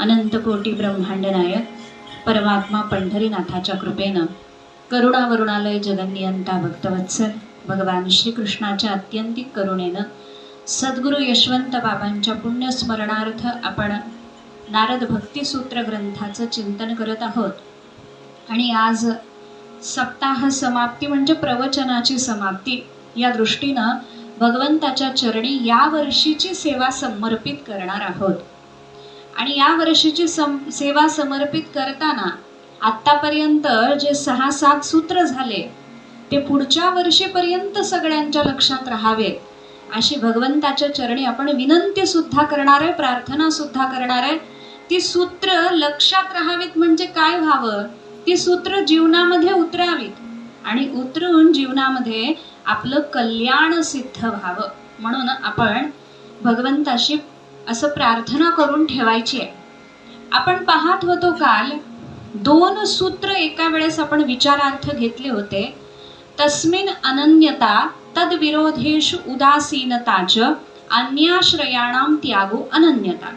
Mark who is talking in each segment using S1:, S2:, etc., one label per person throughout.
S1: अनंत कोटी ब्रह्मांड नायक परमात्मा पंढरीनाथाच्या कृपेनं करुणावरुणालय जगन्नियंता भक्तवत्सल भगवान श्रीकृष्णाच्या अत्यंतिक करुणेनं सद्गुरु यशवंत बाबांच्या पुण्यस्मरणार्थ आपण नारद भक्तिसूत्र ग्रंथाचं चिंतन करत आहोत। आणि आज सप्ताह समाप्ती म्हणजे प्रवचनाची समाप्ती या दृष्टीनं भगवंताच्या चरणी या वर्षीची सेवा समर्पित करणार आहोत। आणि या वर्षीची सेवा समर्पित करताना आतापर्यंत जे 6-7 सूत्र झाले ते पुढच्या वर्षीपर्यंत सगळ्यांच्या लक्षात राहावेत अशी भगवंताच्या चरणी आपण विनंती सुद्धा करणार आहे, प्रार्थना सुद्धा करणार आहे। ती सूत्र लक्षात राहावीत म्हणजे काय व्हावं, ती सूत्र जीवनामध्ये उतरावीत आणि उतरून जीवनामध्ये आपलं कल्याण सिद्ध व्हावं म्हणून आपण भगवंताशी असं प्रार्थना करून ठेवायची आहे। आपण पाहत होतो काल 2 सूत्र एका वेळेस आपण विचारार्थ घेतले होते। तस्मिन् अनन्यता तद विरोधेषु उदासीनताच अन्याश्रयाणां त्यागो अनन्यता।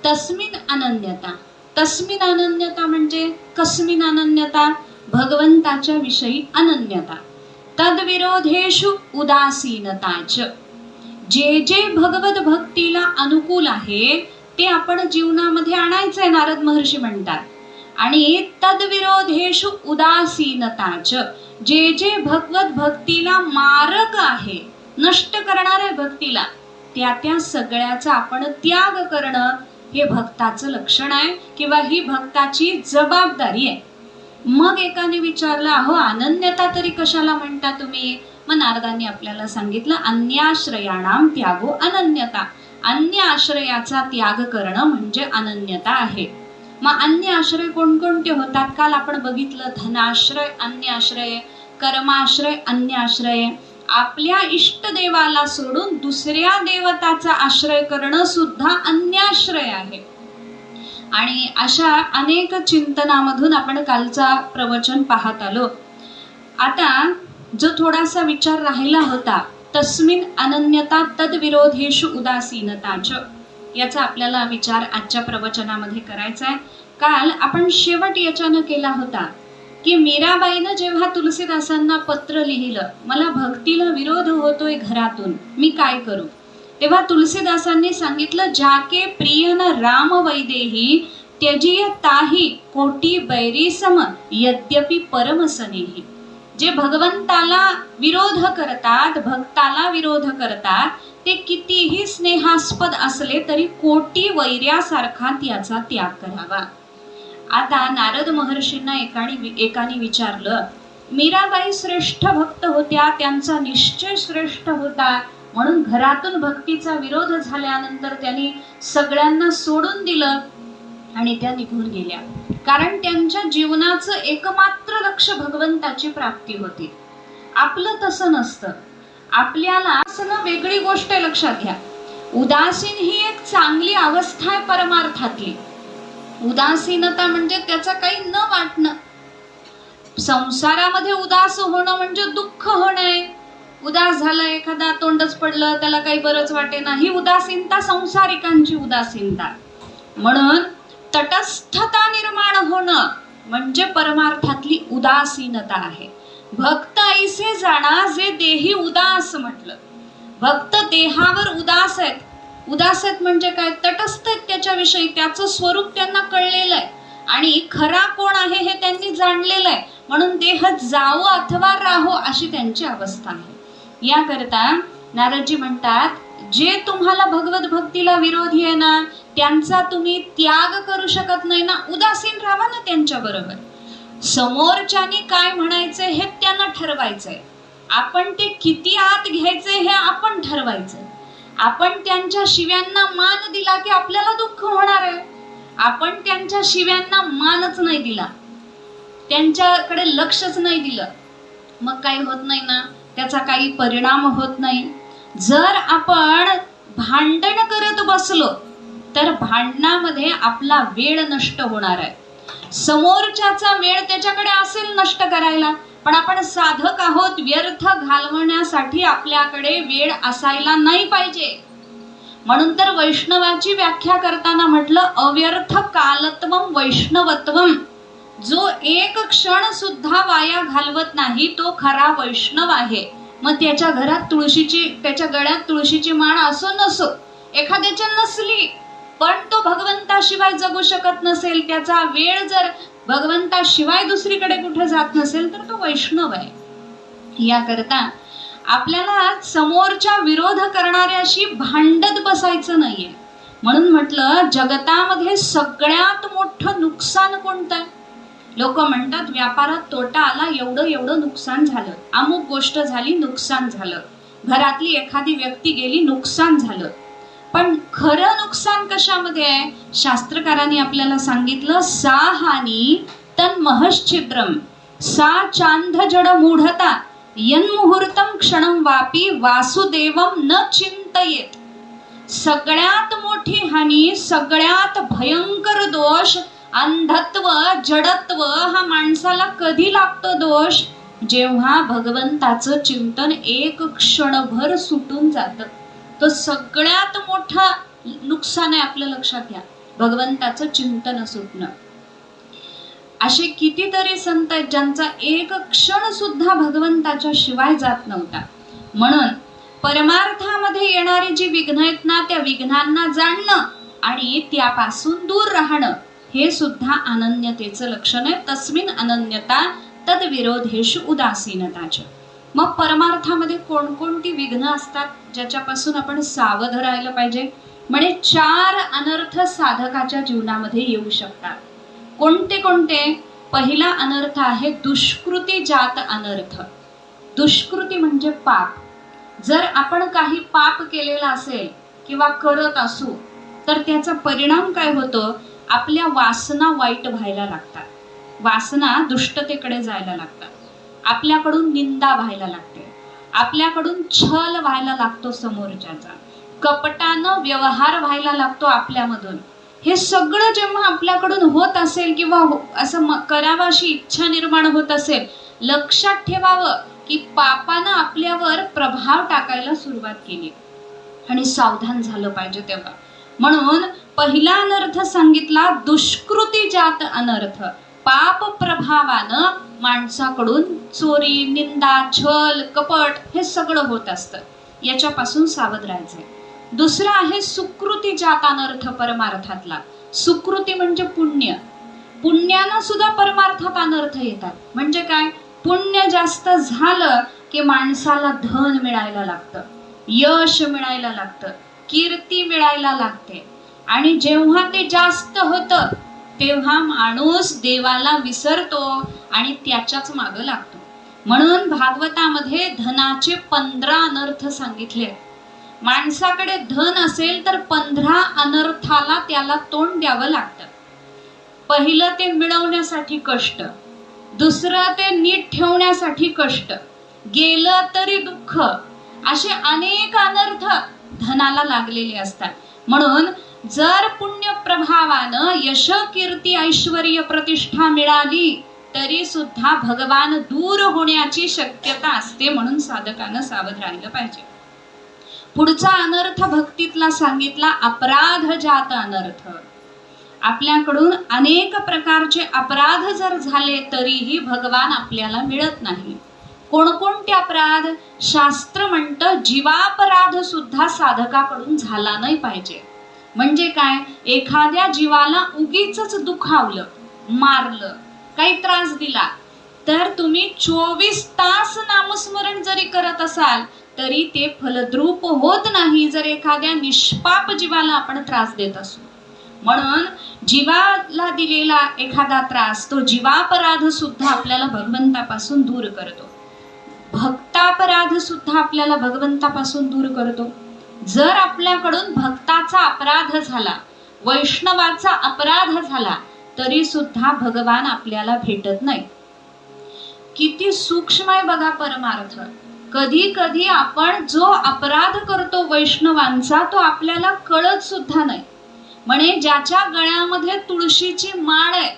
S1: तस्मिन् अनन्यता, तस्मिन् अनन्यता म्हणजे कस्मिन् अनन्यता, भगवंताच्या विषयी अनन्यता। तद विरोधेषु उदासीनताच, जे जे भगवत भक्तीला अनुकूल आहे ते आपण जीवनामध्ये आणायचंय नारद महर्षी म्हणतात। आणि तद विरोधेषु उदासीनताच, जे जे भगवत भक्तीला मारक आहे, नष्ट करणार आहे भक्तीला, त्या सगळ्याचा आपण त्याग करणं हे भक्ताचं लक्षण आहे किंवा ही भक्ताची जबाबदारी आहे। मग एकाने विचारलं, अहो अनन्यता तरी कशाला म्हणता तुम्ही? मग नारदांनी आपल्याला सांगितलं, अन्याश्रयाणाम त्यागो अनन्यता, अन्य आश्रयाचा त्याग करणं म्हणजे अनन्यता आहे। मग अन्य आश्रय कोणकोणते होतात? काल आपण बघितलं, धनाश्रय अन्य आश्रय, कर्माश्रय अन्य आश्रय, आपल्या इष्ट देवाला सोडून दुसऱ्या देवताचा आश्रय करणं सुद्धा अन्याश्रय आहे। आणि अशा अनेक चिंतनामधून आपण कालचा प्रवचन पाहत आलो। आता जो थोडासा विचार राहिला होता, तस्मिन् अनन्यता तद विरोधेषु उदासीनताच, याचा आपल्याला विचार आजच्या प्रवचनामध्ये करायचा आहे। काल आपण शेवट याच्यानं केला होता की मीराबाईनं जेव्हा तुलसीदासांना पत्र लिहिलं, मला भक्तीला विरोध होतोय घरातून, मी काय करू? तेव्हा तुलसीदासांनी सांगितलं, जाके प्रिय न राम वैदेही त्यजिय ताही कोटी बैरी सम यद्यपि परम सनेही। जे भगवंताला विरोध करतात, भक्ताला विरोध करतात, ते कितीही स्नेहास्पद असले तरी कोटी वैर्यासारखा त्याचा त्याग करावा। आता नारद महर्षींना एकाने विचारलं, मीराबाई श्रेष्ठ भक्त होत्या, त्यांचा निश्चय श्रेष्ठ होता, म्हणून घरातून भक्तीचा विरोध झाल्यानंतर त्यांनी सगळ्यांना सोडून दिलं आणि त्या निघून गेल्या, कारण त्यांच्या जीवनाचं एकमात्र लक्ष भगवंताची प्राप्ती होती। आपलं तसं नसतं, आपल्याला असं वेगळी गोष्ट लक्षात घ्या। उदासीन ही एक चांगली अवस्था आहे परमार्थातली। उदासीनता म्हणजे त्याचा काही न वाटणं, संसारामध्ये उदास होणं म्हणजे दुःख होणं आहे। उदास झालं, एखादा तोंडच पडलं, त्याला काही बरंच वाटेना, ही उदासीनता संसारिकांची उदासीनता। म्हणून तटस्थता निर्माण होणं म्हणजे परमार्थातली उदासीनता आहे। भक्त ऐसे जाणा जे देही उदास म्हटलं, भक्त देहावर उदास आहेत। उदास आहेत म्हणजे काय? तटस्थ आहेत त्याच्याविषयी, त्याचं स्वरूप त्यांना कळलेलं आहे आणि खरा कोण आहे हे त्यांनी जाणलेलं आहे, म्हणून देह जावो अथवा राहो अशी त्यांची अवस्था आहे। याकरता नारदजी म्हणतात, जे तुम्हाला भगवत भक्तीला विरोधी आहे ना, त्यांचा तुम्ही त्याग करू शकत नाही ना, उदासीन राहा ना त्यांच्या बरोबर। समोरच्यानी काय म्हणायचंय हे त्यांना ठरवायचंय, आपण ते किती आत घ्यायचंय हे आपण ठरवायचंय। आपण त्यांच्या शिव्यांना मान दिला की आपल्याला दुःख होणार आहे, आपण त्यांच्या शिव्यांना मानच नाही दिला, त्यांच्याकडे लक्षच नाही दिलं, मग काही होत नाही ना, त्याचा काही परिणाम होत नाही। जर आपण भांडण करत बसलो तर भांडणामध्ये आपला वेळ नष्ट होणार आहे। समोरच्याचा वेळ त्याच्याकडे असेल नष्ट करायला, पण आपण साधक आहोत, व्यर्थ घालवण्यासाठी आपल्याकडे वेळ असायला नाही पाहिजे। म्हणून तर वैष्णवाची व्याख्या करताना म्हटलं अव्यर्थ कालत्वम वैष्णवत्वम. जो एक क्षण सुद्धा वाया घालवत नाही तो खरा वैष्णव आहे. मग त्याच्या घरात त्याच्या गळ्यात तुळशीची माळ असो नसो, एखाद्याच्या नसली पण तो भगवंताशिवाय जगू शकत नसेल, त्याचा वेळ जर भगवंताशिवाय दुसरीकडे कुठे जात नसेल तर तो वैष्णव आहे. याकरता आपल्याला समोरच्या विरोध करणाऱ्याशी भांडत बसायचं नाहीये. म्हणून म्हटलं जगतामध्ये सगळ्यात मोठं नुकसान कोणतं आहे? लोक म्हणतात व्यापारात तोटा आला, एवढं एवढं नुकसान झालं, अमुक गोष्ट झाली नुकसान झालं, घरातली एखादी व्यक्ती गेली नुकसान झालं. पण खरं नुकसान कशामध्ये आहे? शास्त्रकारांनी आपल्याला सांगितलं सा हानी तन महश्चिद्रम सा चांद जड मूढता यन्मुहूर्तम क्षणम वापी वासुदेवम न चिंतयेत. सगळ्यात मोठी हानी, सगळ्यात भयंकर दोष, अंधत्व, जडत्व हा माणसाला कधी लागतो दोष? जेव्हा भगवंताचं चिंतन एक क्षणभर सुटून जातं. तो सगळ्यात मोठा नुकसान आहे. आपल्या लक्षात घ्या, भगवंताचं चिंतन सुटणं. असे कितीतरी संत आहेत ज्यांचा एक क्षण सुद्धा भगवंताच्या शिवाय जात नव्हता. म्हणून परमार्थामध्ये येणारी जी विघ्न आहेत ना, त्या विघ्नांना जाणणं आणि त्यापासून दूर राहणं हे सुद्धा अनन्यतेचं लक्षण आहे. तस्मिन अनन्यता तद विरोधेषु उदासीनताच. मग परमार्थामध्ये कोणकोणती विघ्न असतात ज्याच्यापासून आपण सावध राहिलं पाहिजे? म्हणजे 4 अनर्थ साधकाच्या जीवनामध्ये येऊ शकतात. कोणते कोणते? पहिला अनर्थ आहे दुष्कृती जात अनर्थ. दुष्कृती म्हणजे पाप. जर आपण काही पाप केलेला असेल किंवा करत असू तर त्याचा परिणाम काय होतो? आपल्या वासना वाईट व्हायला लागतात, वासना दुष्टतेकडे जायला लागतात, आपल्याकडून निंदा व्हायला लागते, आपल्याकडून छल व्हायला लागतो समोरच्याचा, कपटानं व्यवहार व्हायला लागतो आपल्यामधून. हे सगळं जेव्हा आपल्याकडून होत असेल किंवा असं करावाशी इच्छा निर्माण होत असेल, लक्षात ठेवावं की पापानं आपल्यावर प्रभाव टाकायला सुरुवात केली आणि सावधान झालं पाहिजे तेव्हा. म्हणून पहिला अनर्थ सांगितला दुष्कृती जात अनर्थ. पाप प्रभावानं माणसाकडून चोरी, निंदा, छल, कपट हे सगळं होत असतं. याच्यापासून सावध राहायचंय. दुसरा आहे सुकृती जात अनर्थ परमार्थातला. सुकृती म्हणजे पुण्य. पुण्यानं सुद्धा परमार्थात अनर्थ येतात. म्हणजे काय? पुण्य जास्त झालं की माणसाला धन मिळायला लागतं, यश मिळायला लागतं, कीर्ती मिळायला लागते. आणि जेव्हा ते जास्त होतं तेव्हा माणूस देवाला विसरतो आणि त्याच्याच मागं लागतो. म्हणून भागवतामध्ये धनाचे 15 अनर्थ सांगितले. माणसाकडे धन असेल तर 15 अनर्थाला त्याला तोंड द्यावं लागतं. पहिलं ते मिळवण्यासाठी कष्ट, दुसरं ते नीट ठेवण्यासाठी कष्ट, गेलं तरी दुःख, असे अनेक अनर्थ धनाला लागलेले असतात. म्हणून जर पुण्य प्रभावानं यश, कीर्ती, ऐश्वर्य, प्रतिष्ठा मिळाली तरी सुद्धा भगवान दूर होण्याची शक्यता असते. म्हणून साधकानं सावध राहिलं पाहिजे. पुढचा अनर्थ भक्तीतला सांगितला अपराध जात अनर्थ. आपल्याकडून अनेक प्रकारचे अपराध जर झाले तरीही भगवान आपल्याला मिळत नाही. कोणकोणते अपराध? शास्त्र म्हणतं जीवापराध सुद्धा साधकाकडून झाला नाही पाहिजे. म्हणजे काय? एखाद्या जीवाला उगीच दुखावलं, मारलं, काही त्रास दिला तर तुम्ही 24 तास नामस्मरण जरी करत असाल तरी ते फलद्रूप होत नाही जर एखाद्या निष्पाप जीवाला आपण त्रास देत असू. म्हणून जीवाला दिलेला एखादा त्रास तो जीवापराध सुद्धा आपल्याला भगवंतापासून दूर करतो. भक्तापराध सुद्धा आपल्याला भगवंतापासून दूर करतो. जर आपल्याकडून भक्ताचा अपराध झाला, वैष्णवाचा अपराध झाला तरी सुद्धा भगवान आपल्याला भेटत नाही. किती सूक्ष्म आहे बघा परमार्थ. कधी कधी आपण जो अपराध करतो वैष्णवांचा तो आपल्याला कळत सुद्धा नाही. म्हणे ज्याच्या गळ्यामध्ये तुळशीची माळ आहे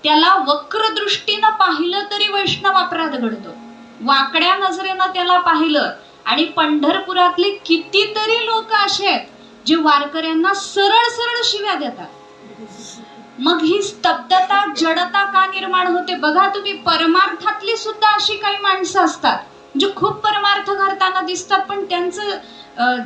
S1: त्याला वक्र दृष्टीनं पाहिलं तरी वैष्णव अपराध घडतो. वाकड्या नजरेनं त्याला पाहिलं. आणि पंढरपुरातले कितीतरी लोक असे आहेत जे वारकऱ्यांना सरळ सरळ शिव्या देतात. मग ही स्तब्धता, जडता का निर्माण होते? बघा तुम्ही, परमार्थातली सुद्धा अशी काही माणसं असतात जे खूप परमार्थ करताना दिसतात, पण त्यांचं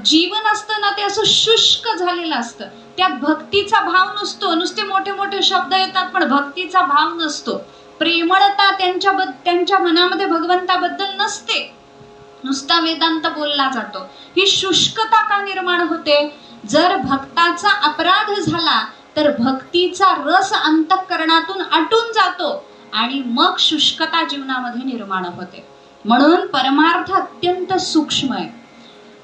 S1: जीवन असतं ना ते असं शुष्क झालेलं असतं. त्यात भक्तीचा भाव नसतो. नुसते मोठे मोठे शब्द येतात पण भक्तीचा भाव नसतो. प्रेमळता त्यांच्या मनामध्ये भगवंताबद्दल नसते. नुसता वेदांत बोलला जातो. ही शुष्कता का निर्माण होते? जर भक्ताचा अपराध झाला तर भक्तीचा रस अंतःकरणातून आटून जातो आणि मग शुष्कता जीवनामध्ये निर्माण होते. म्हणून परमार्थ अत्यंत सूक्ष्म आहे.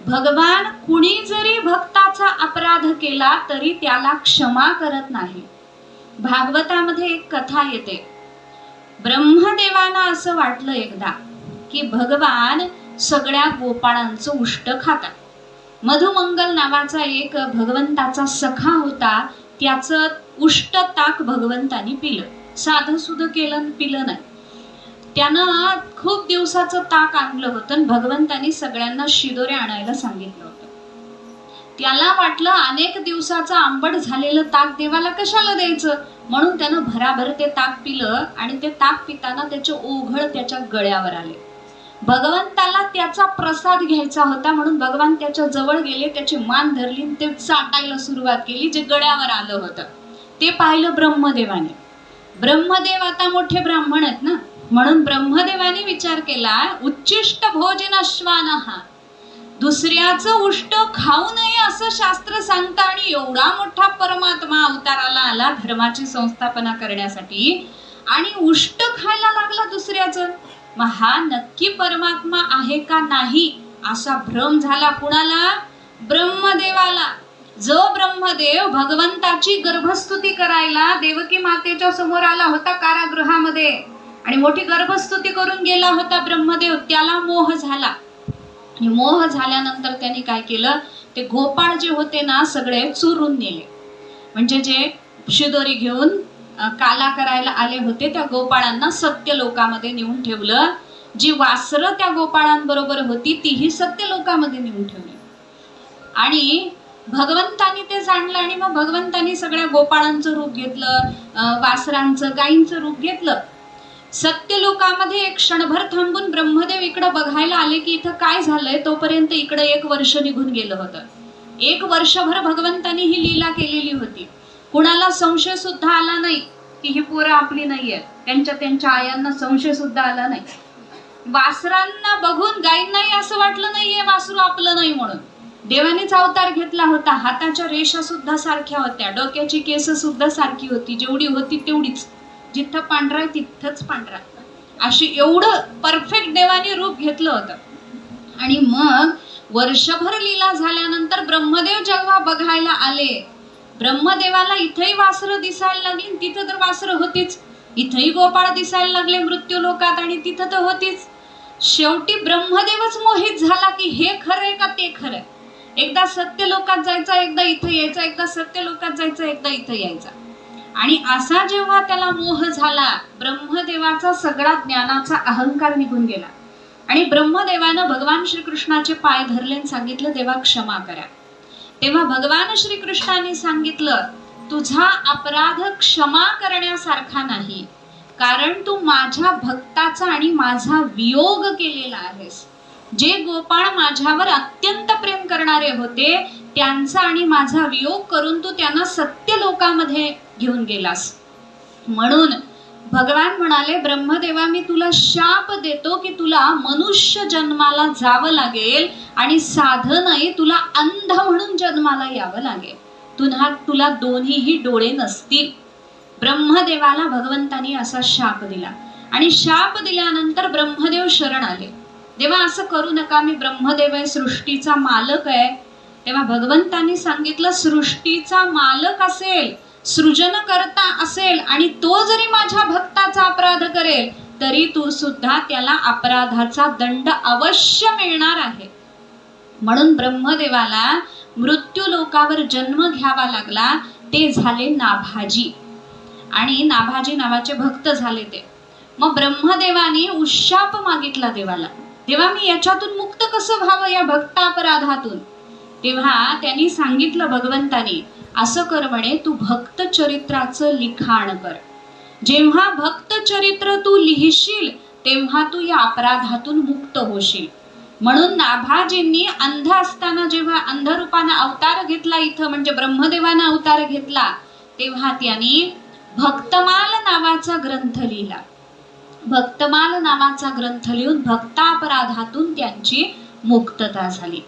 S1: भगवान कुणी जरी भक्ताचा अपराध केला तरी त्याला क्षमा करत नाही. भागवतामध्ये एक कथा येते. ब्रह्मदेवांना असं वाटलं एकदा की भगवान सगळ्या गोपाळांचं उष्ट खातात. मधुमंगल नावाचा एक भगवंताचा सखा होता. त्याचं उष्ट ताक भगवंतानी पिलं. साधं सुध केलं, पिलं नाही. त्यानं खूप दिवसाचं ताक आणलं होतं. भगवंतानी सगळ्यांना शिदोरे आणायला सांगितलं होतं. त्याला वाटलं अनेक दिवसाचं आंबट झालेलं ताक देवाला कशाला द्यायचं, म्हणून त्यानं भराभर ते ताक पिलं आणि ते ताक पिताना त्याचे ओघळ त्याच्या गळ्यावर आले. भगवंताला त्याचा प्रसाद घ्यायचा होता म्हणून भगवान त्याच्या जवळ गेले, त्याची मान धरली, ते चाटायला सुरुवात केली जे गळ्यावर आलं होतं. ते पाहिलं ब्रह्मदेवाने. ब्रह्मदेव आता मोठे ब्राह्मण आहेत ना, म्हणून ब्रह्मदेवाने विचार केला, उच्चिष्ट भोजन श्वानः, दुसऱ्याचं उष्ट खाऊ नये असं शास्त्र सांगतं आणि एवढा मोठा परमात्मा अवताराला आला धर्माची संस्थापना करण्यासाठी आणि उष्ट खायला लागला दुसऱ्याचं. मग हा नक्की परमात्मा आहे का नाही असा भ्रम झाला. कुणाला? ब्रह्मदेवाला. जो ब्रह्मदेव भगवंताची गर्भस्तुती करायला देवकी मातेच्या समोर आला होता कारागृहामध्ये आणि मोठी गर्भस्तुती करून गेला होता ब्रह्मदेव, त्याला मोह झाला. आणि मोह झाल्यानंतर त्यांनी काय केलं, ते गोपाळ जे होते ना सगळे चोरून नेले. म्हणजे जे शिदोरी घेऊन काला करायला आले होते त्या गोपाळांना सत्य लोकामध्ये नेऊन ठेवलं. जी वासरं त्या गोपाळांबरोबर होती तीही सत्य लोकामध्ये नेऊन ठेवली. आणि भगवंतानी ते जाणलं आणि मग भगवंतानी सगळ्या गोपाळांचं रूप घेतलं, वासरांचं, गायींचं रूप घेतलं. सत्य लोकामध्ये एक क्षणभर थांबून ब्रह्मदेव इकडं बघायला आले की इथं काय झालंय. तोपर्यंत इकडे 1 वर्ष निघून गेलं होतं. 1 वर्षभर भगवंतानी ही लीला केलेली होती. कुणाला संशय सुद्धा आला नाही की ही पोरं आपली नाहीये. त्यांच्या आयांना संशय सुद्धा आला नाही. वासरांना बघून गायींनाही असं वाटलं नाहीये वासरू आपलं नाही म्हणून. देवानेच अवतार घेतला होता. हाताच्या रेषा सुद्धा सारख्या होत्या, डोक्याची केस सुद्धा सारखी होती, जेवढी होती तेवढीच. जिथं पांढरा आहे तिथंच पांढरा, अशी एवढं परफेक्ट देवाने रूप घेतलं होतं. आणि मग वर्षभर लीला झाल्यानंतर ब्रह्मदेव जेव्हा बघायला आले, ब्रह्मदेवाला इथंही वासरं दिसायला लागली, तिथं तर वासरं होतीच. इथंही गोपाळ दिसायला लागले मृत्यू लोकात आणि तिथं तर होतीच. शेवटी ब्रह्मदेवच मोहित झाला की हे खरंय का ते खरंय. एकदा सत्य लोकात जायचा, एकदा इथं यायचा, एकदा सत्य लोकात जायचं, एकदा इथं यायचा. आणि असा जेव्हा त्याला मोह झाला, ब्रह्मदेवाचा सगळा ज्ञानाचा अहंकार निघून गेला. आणि ब्रह्मदेवानं भगवान श्रीकृष्णाचे पाय धरले आणि सांगितलं, देवा क्षमा करा. तेव्हा भगवान श्रीकृष्णाने सांगितलं, तुझा अपराध क्षमा करण्यासारखा नाही, कारण तू माझ्या भक्ताचा आणि माझा वियोग केलेला आहेस. जे गोपाळ माझ्यावर अत्यंत प्रेम करणारे होते त्यांचा आणि माझा वियोग करून तू त्यांना सत्य लोकामध्ये घेऊन गेलास. म्हणून भगवान म्हणाले, ब्रह्मदेवा मी तुला शाप देतो की तुला मनुष्य जन्माला जावं लागेल आणि साधनही तुला अंध म्हणून जन्माला यावं लागेल. तुला दोन्हीही डोळे नसतील. ब्रह्मदेवाला भगवंतानी असा शाप दिला. आणि शाप दिल्यानंतर ब्रह्मदेव शरण आले. देवा असं करू नका, मी ब्रह्मदेव आहे, सृष्टीचा मालक आहे. तेव्हा भगवंतानी सांगितलं, सृष्टीचा मालक असेल, सृजनकर्ता असेल आणि तो जरी माझ्या भक्ताचा अपराध करेल तरी तू सुद्धा त्याला अपराधाचा दंड अवश्य मिळणार आहे. म्हणून ब्रह्मदेवाला मृत्यू लोकावर जन्म घ्यावा लागला. ते झाले नाभाजी आणि नाभाजी नावाचे भक्त झाले ते. मग ब्रह्मदेवाने उशाप मागितला देवाला, देवा मी याच्यातून मुक्त कसं व्हावं, या भक्ता अपराधातून. तेव्हा त्यांनी सांगितलं भगवंतानी, असं कर म्हणे, तू भक्त चरित्राचं लिखाण कर. जेव्हा भक्त चरित्र तू लिहिशील तेव्हा तू या अपराधातून मुक्त होशील. म्हणून नाभाजींनी अंध असताना जेव्हा अंधरूपाने अवतार घेतला इथं, म्हणजे ब्रह्मदेवाने अवतार घेतला, तेव्हा त्यांनी भक्तमाल नावाचा ग्रंथ लिहिला. भक्तमाल नावाचा ग्रंथ लिहून भक्तापराधातून त्यांची मुक्तता झाली.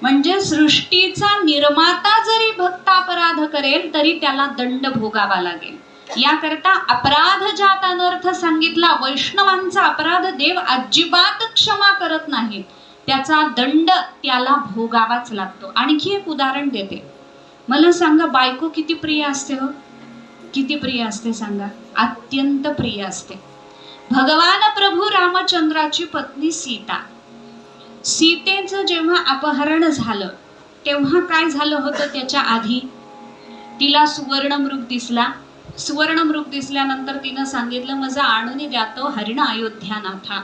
S1: म्हणजे सृष्टीचा निर्माता जरी भक्तापराध करेल तरी त्याला दंड भोगावा लागेल. याकरता अपराध जात अनर्थ सांगितला. वैष्णवांचा अपराध देव अजिबात क्षमा करत नाहीत, त्याचा दंड त्याला भोगावाच लागतो. आणखी एक उदाहरण देते. मला सांगा, बायको किती प्रिय असते हो? किती प्रिय असते सांगा? अत्यंत प्रिय असते. भगवान प्रभू रामचंद्राची पत्नी सीता, सीतेचं जेव्हा अपहरण झालं तेव्हा काय झालं होतं? त्याच्या आधी तिला सुवर्णमृग दिसला. सुवर्णमृग दिसल्यानंतर तिनं सांगितलं, माझा आणून द्या तो हरिण अयोध्यानाथा.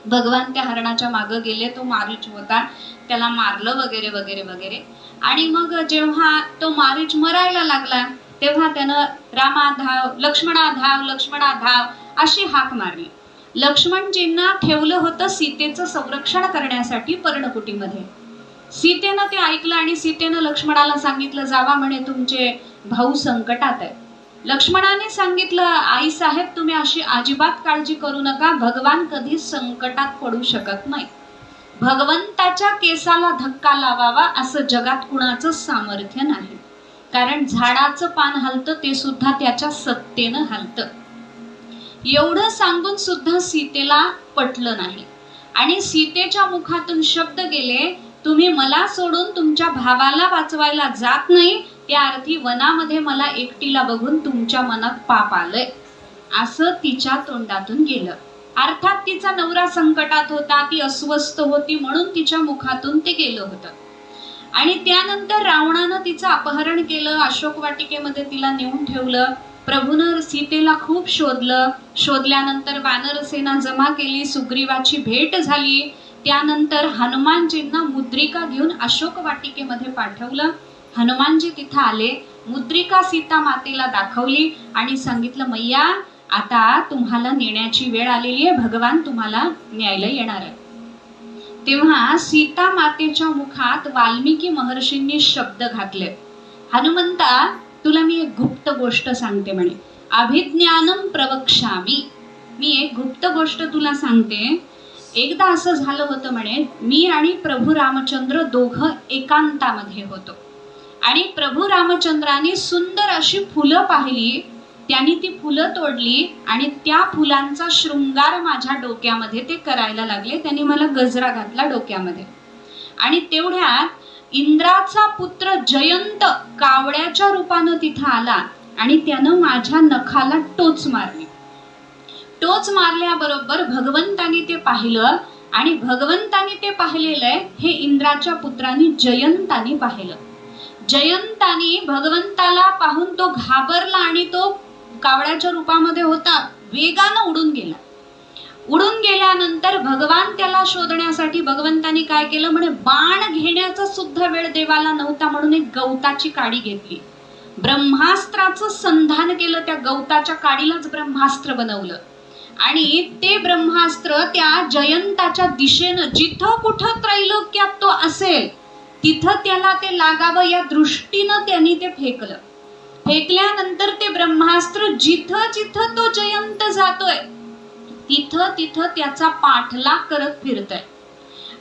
S1: भगवान त्या हरणाच्या मागे गेले. तो मारीच होता, त्याला मारलं वगैरे वगैरे वगैरे. आणि मग जेव्हा तो मारीच मरायला लागला तेव्हा त्यानं रामा धाव, लक्ष्मणा धाव, लक्ष्मणा धाव अशी हाक मारली. लक्ष्मणजींना ठेवलं होतं सीतेचं संरक्षण करण्यासाठी पर्णकुटीमध्ये. सीतेनं ते ऐकलं आणि सीतेनं लक्ष्मणाला सांगितलं, जावा म्हणे, तुमचे भाऊ संकटात आहे. लक्ष्मणाने सांगितलं, आई साहेब, तुम्ही अशी अजिबात काळजी करू नका, भगवान कधी संकटात पडू शकत नाही. भगवंताच्या केसाला धक्का लावावा असं जगात कुणाचं सामर्थ्य नाही. कारण झाडाचं पान हलतं ते सुद्धा त्याच्या सत्तेनं हलतं. एवढं सांगून सुद्धा सीतेला पटलं नाही. आणि सीतेच्या मुखातून शब्द गेले, तुम्ही मला सोडून तुमच्या भावाला वाचवायला जात नाही, त्या अर्थी वनामध्ये मला एकटीला बघून तुमच्या मनात पाप आलंय, असं तिच्या तोंडातून गेलं. अर्थात तिचा नवरा संकटात होता, ती अस्वस्थ होती, म्हणून तिच्या मुखातून ते गेलं होतं. आणि त्यानंतर रावणानं तिचं अपहरण केलं, अशोक वाटिकेमध्ये तिला नेऊन ठेवलं. प्रभूनं सीतेला खूप शोधलं. शोधल्यानंतर वानरसेना जमा केली, सुग्रीवाची भेट झाली. त्यानंतर हनुमानजींना मुद्रिका घेऊन अशोक वाटिकेमध्ये पाठवलं. हनुमानजी तिथं आले, मुद्रिका सीता मातेला दाखवली आणि सांगितलं, मैया, आता तुम्हाला नेण्याची वेळ आलेली आहे, भगवान तुम्हाला न्यायला येणार आहे. तेव्हा सीता मातेच्या मुखात वाल्मिकी महर्षींनी शब्द घातले, हनुमंता, तुला मी एक गुप्त गोष्ट सांगते म्हणे, अभिज्ञानम प्रवक्ष्यामि. मी एक गुप्त गोष्ट तुला सांगते. एकदा असं झालं होतं म्हणे, मी आणि प्रभू रामचंद्र दोघं एकांतामध्ये होतो आणि प्रभू रामचंद्रांनी सुंदर अशी फुलं पाहिली. त्यांनी ती फुलं तोडली आणि त्या फुलांचा शृंगार माझ्या डोक्यामध्ये ते करायला लागले. त्यांनी मला गजरा घातला डोक्यामध्ये. आणि तेवढ्यात इंद्राचा पुत्र जयंत कावड्याच्या रूपानं तिथं आला आणि त्यानं माझ्या नखाला टोच मारली. टोच मारल्याबरोबर भगवंतानी ते पाहिलं आणि भगवंतानी ते पाहिलेलं आहे हे इंद्राच्या पुत्रांनी जयंतानी पाहिलं. जयंतानी भगवंताला पाहून तो घाबरला आणि तो कावड्याच्या रूपामध्ये होता, वेगानं उडून गेला. उडून गेल्यानंतर भगवान त्याला शोधण्यासाठी भगवंतानी काय केलं म्हणे, बाण घेण्याचा सुद्धा वेळ देवाला नव्हता म्हणून एक गवताची काडी घेतली, ब्रह्मास्त्राचं संधान केलं, त्या गवताच्या काडीलाच ब्रह्मास्त्र बनवलं आणि ते ब्रह्मास्त्र त्या जयंताच्या दिशेनं जिथं कुठं त्रैलोक्यात तो असेल तिथं त्याला ते लागावं या दृष्टीनं त्यांनी ते फेकलं. फेकल्यानंतर ते ब्रह्मास्त्र जिथं जिथं तो जयंत जातोय तिथं तिथं त्याचा पाठलाग करत फिरतय.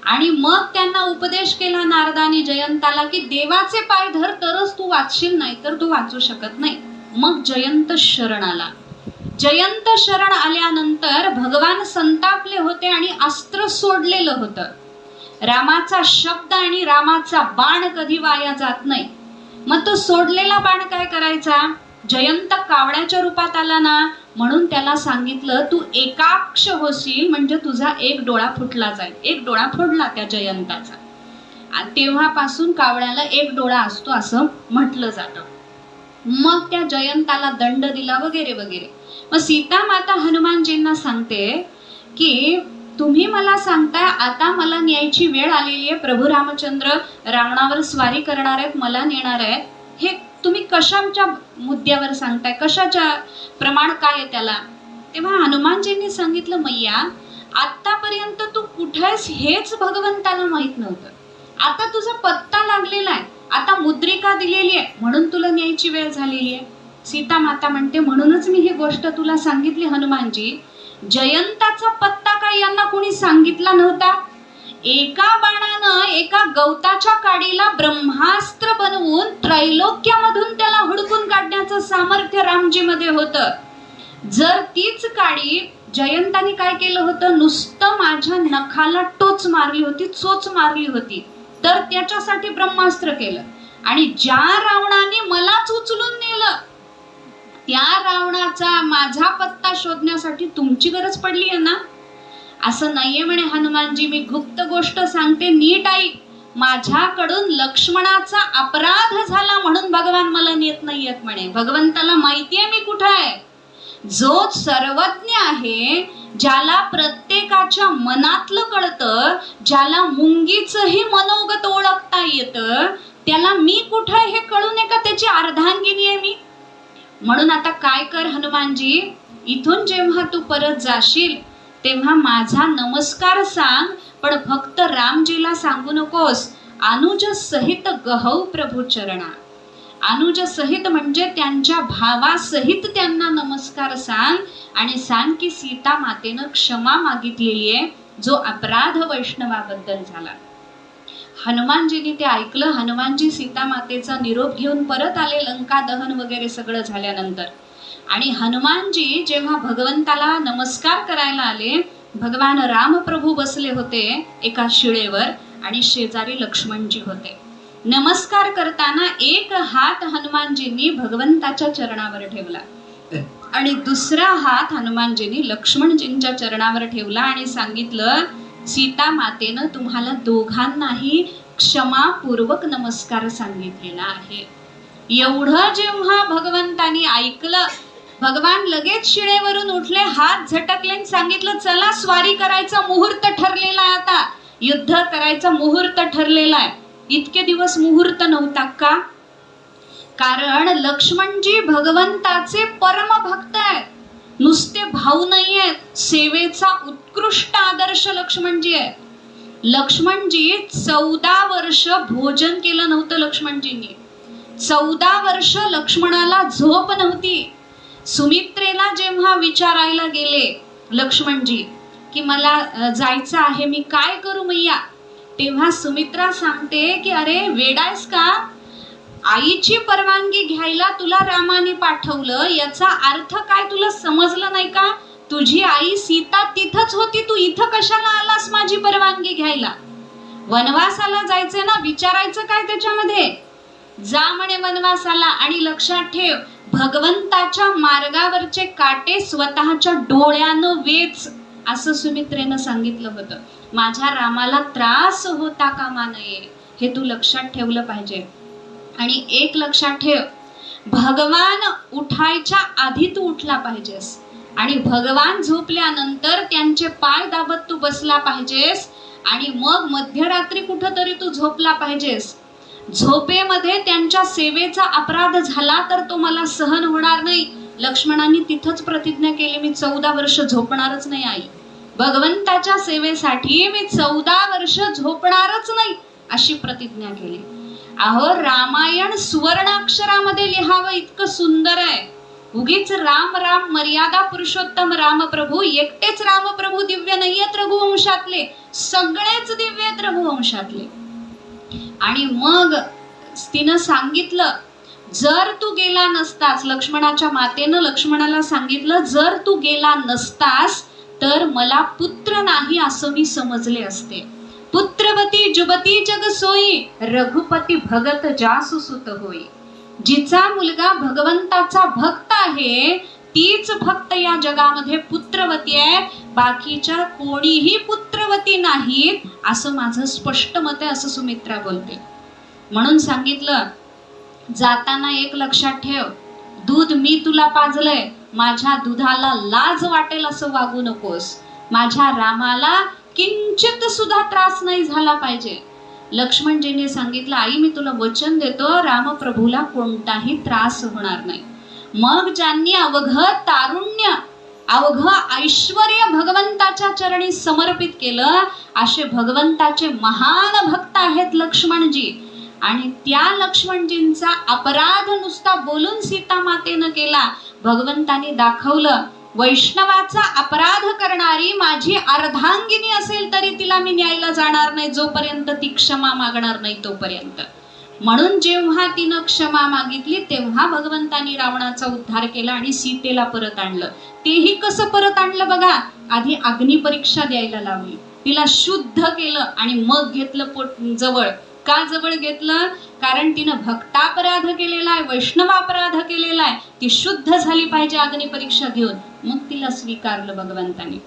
S1: आणि मग त्यांना उपदेश केला नारदानी जयंताला की देवाचे पाय धर तरच तू वाचशील, नाही तर तू वाचू शकत नाही. मग जयंत शरण आला. जयंत शरण आल्यानंतर भगवान संतापले होते आणि अस्त्र सोडलेलं होतं. रामाचा शब्द आणि रामाचा बाण कधी वाया जात नाही. मग तो सोडलेला बाण काय करायचा, जयंत कावड्याच्या रूपात आला ना, म्हणून त्याला सांगितलं तू एकाक्ष होशील, म्हणजे तुझा एक डोळा फुटला जाईल. एक डोळा फोडला त्या जयंताचा आणि तेव्हापासून कावड्याला एक डोळा असतो असं म्हटलं जातं. मग त्या जयंताला दंड दिला वगैरे वगैरे. मग सीता माता हनुमानजींना सांगते की तुम्ही मला सांगताय आता मला न्यायची वेळ आलेली आहे, प्रभू रामचंद्र रावणावर स्वारी करणार आहेत, मला नेणार आहेत, हे तुम्ही कशाच्या मुद्द्यावर सांगताय, कशाच्या प्रमाण काय आहे त्याला? तेव्हा हनुमानजींनी सांगितलं, मैया आतापर्यंत तू कुठे आहेस हेच भगवंताला माहित नव्हतं, आता तुझा पत्ता लागलेला आहे, आता मुद्रिका दिलेली आहे म्हणून तुला न्यायची वेळ झालेली आहे. सीता माता म्हणते, म्हणूनच मी ही गोष्ट तुला सांगितली हनुमानजी, जयंताचा पत्ता काय यांना कोणी सांगितला नव्हता. एका बाणानं एका गवताच्या काडीला ब्रह्मास्त्र बनवून त्रैलोक्यामधून त्याला हुडकून काढण्याचं सामर्थ्य रामजी मध्ये होतं. जर तीच काडी जयंताने काय केलं होतं, नुसतं माझ्या नखाला टोच मारली होती, चोच मारली होती, तर त्याच्यासाठी ब्रह्मास्त्र केलं. आणि ज्या रावणाने मलाच उचलून नेलं त्या रावणाचा माझा पत्ता शोधण्यासाठी तुमची गरज पडली आहे ना. असं नाहीये म्हणे हनुमानजी, मी गुप्त गोष्ट सांगते, नीट ऐक. माझ्याकडून लक्ष्मणाचा अपराध झाला म्हणून भगवान मला नेत नाहीयेत म्हणे. भगवंताला माहितीये मी कुठे आहे. जो सर्वज्ञ आहे, ज्याला प्रत्येकाच्या मनातलं कळतं, ज्याला मुंगीचंही मनोगत ओळखता येतं, त्याला मी कुठे आहे हे कळू नये का त्याची अर्धांगिनी आहे मी. म्हणून आता काय कर हनुमानजी, इथून जेव्हा तू परत जाशील तेव्हा माझा नमस्कार सांग, पण फक्त रामजीला सांगू नकोस. अनुज सहित गहौ प्रभू चरणा. अनुज सहित म्हणजे त्यांच्या भावासहित त्यांना नमस्कार सांग आणि सांग की सीता मातेनं क्षमा मागितलेली आहे जो अपराध वैष्णवाबद्दल झाला. हनुमानजींनी ते ऐकलं. हनुमानजी सीता मातेचा निरोप घेऊन परत आले लंका दहन वगैरे सगळं झाल्यानंतर. आणि हनुमानजी जेव्हा भगवंताला नमस्कार करायला आले, भगवान रामप्रभू बसले होते एका शिळेवर आणि शेजारी लक्ष्मणजी होते. नमस्कार करताना एक हात हनुमानजींनी भगवंताच्या चरणावर ठेवला आणि दुसरा हात हनुमानजींनी लक्ष्मणजींच्या चरणावर ठेवला आणि सांगितलं, सीता मातेनं तुम्हाला दोघांनाही क्षमापूर्वक नमस्कार सांगितलेला आहे. एवढं जेव्हा भगवंतानी ऐकलं, भगवान लगेच शिळेवरून उठले, हात झटकले, सांगितलं, चला स्वारी करायचा मुहूर्त ठरलेला आहे, आता युद्ध करायचा मुहूर्त ठरलेला आहे. इतके दिवस मुहूर्त नव्हता का? कारण लक्ष्मणजी भगवंताचे परम भक्त आहेत, नुसते भाऊ नाही आहेत, सेवेचा उत्कृष्ट आदर्श लक्ष्मणजी आहे. लक्ष्मणजी 14 वर्ष भोजन केलं नव्हतं. लक्ष्मणजींनी 14 वर्ष लक्ष्मणाला झोप नव्हती. सुमित्रेला जेव्हा विचारायला गेले लक्ष्मणजी की मला जायचं आहे, मी काय करू मैया, तेव्हा सुमित्रा सांगते की अरे वेडायस का, आईची परवानगी घ्यायला तुला रामाने पाठवलं, याचा अर्थ काय तुला समजलं नाही का? तुझी आई सीता तिथंच होती, तू इथं कशाला आलास माझी परवानगी घ्यायला? वनवासाला जायचंय ना, विचारायचं काय त्याच्यामध्ये? जा म्हणे वनवासाला. आणि लक्षात ठेव, भगवंताच्या मार्गावरचे काटे स्वतःच्या डोळ्यानं वेच, असं सुमित्रेनं सांगितलं होतं. माझ्या रामाला त्रास होता कामा नये, हे तू लक्षात ठेवलं पाहिजे. आणि एक लक्षात ठेव, भगवान उठायच्या आधी तू उठला पाहिजेस आणि भगवान झोपल्यानंतर त्यांचे पाय दाबत तू बसला पाहिजेस आणि मग मध्यरात्री कुठंतरी तू झोपला पाहिजेस. झोपेमध्ये त्यांच्या सेवेचा अपराध झाला तर तो मला सहन होणार नाही. लक्ष्मणांनी तिथंच प्रतिज्ञा केली, मी 14 वर्ष झोपणारच नाही आई, भगवंताच्या सेवेसाठी मी 14 वर्ष झोपणारच नाही, अशी प्रतिज्ञा केली. अहो, रामायण सुवर्णाक्षरामध्ये लिहावं इतकं सुंदर आहे. उगीच राम राम मर्यादा पुरुषोत्तम रामप्रभू, एकटेच रामप्रभू दिव्य नाहीयेत रघुवंशातले, सगळेच दिव्य आहेत रघुवंशातले. आणि मग तिनं सांगितलं, जर तू गेला नसतास, लक्ष्मणाच्या मातेनं लक्ष्मणाला सांगितलं, जर तू गेला नसतास तर मला पुत्र नाही असं मी समजले असते. पुत्रवती जुबती जग सोयी, रघुपती भगत जासु सुत होई. जिचा मुलगा भगवंताचा भक्त आहे तीच फक्त या जगामध्ये पुत्रवती आहे, बाकीच्या कोणीही पुत्रवती नाहीत, असं माझं स्पष्ट मत आहे, असं सुमित्रा बोलते. म्हणून सांगितलं, जाताना एक लक्षात ठेव, दूध मी तुला पाजलंय, माझ्या दुधाला लाज वाटेल असं वागू नकोस. माझ्या रामाला किंचित सुद्धा त्रास नाही झाला पाहिजे. लक्ष्मणजीने सांगितलं, आई मी तुला वचन देतो, रामप्रभूला कोणताही त्रास होणार नाही. मग ज्यांनी अवघं तारुण्य, अवघं ऐश्वर्य भगवंताच्या चरणी समर्पित केलं, असे भगवंताचे महान भक्त आहेत लक्ष्मणजी. आणि त्या लक्ष्मणजींचा अपराध नुसता बोलून सीता मातेनं केला. भगवंतानी दाखवलं, वैष्णवाचा अपराध करणारी माझी अर्धांगिनी असेल तरी तिला मी न्यायला जाणार नाही जोपर्यंत ती क्षमा मागणार नाही तोपर्यंत. म्हणून जेव्हा तिनं क्षमा मागितली तेव्हा भगवंतानी रावणाचा उद्धार केला आणि सीतेला परत आणलं. तेही कसं परत आणलं बघा, आधी अग्नी परीक्षा द्यायला लावली, तिला शुद्ध केलं आणि मग घेतलं पोट जवळ. का जवळ घेतलं? कारण तिनं भक्तापराध केलेला आहे, वैष्णवापराध केलेला आहे, ती शुद्ध झाली पाहिजे अग्नी परीक्षा घेऊन. मग तिला स्वीकारलं भगवंतानी.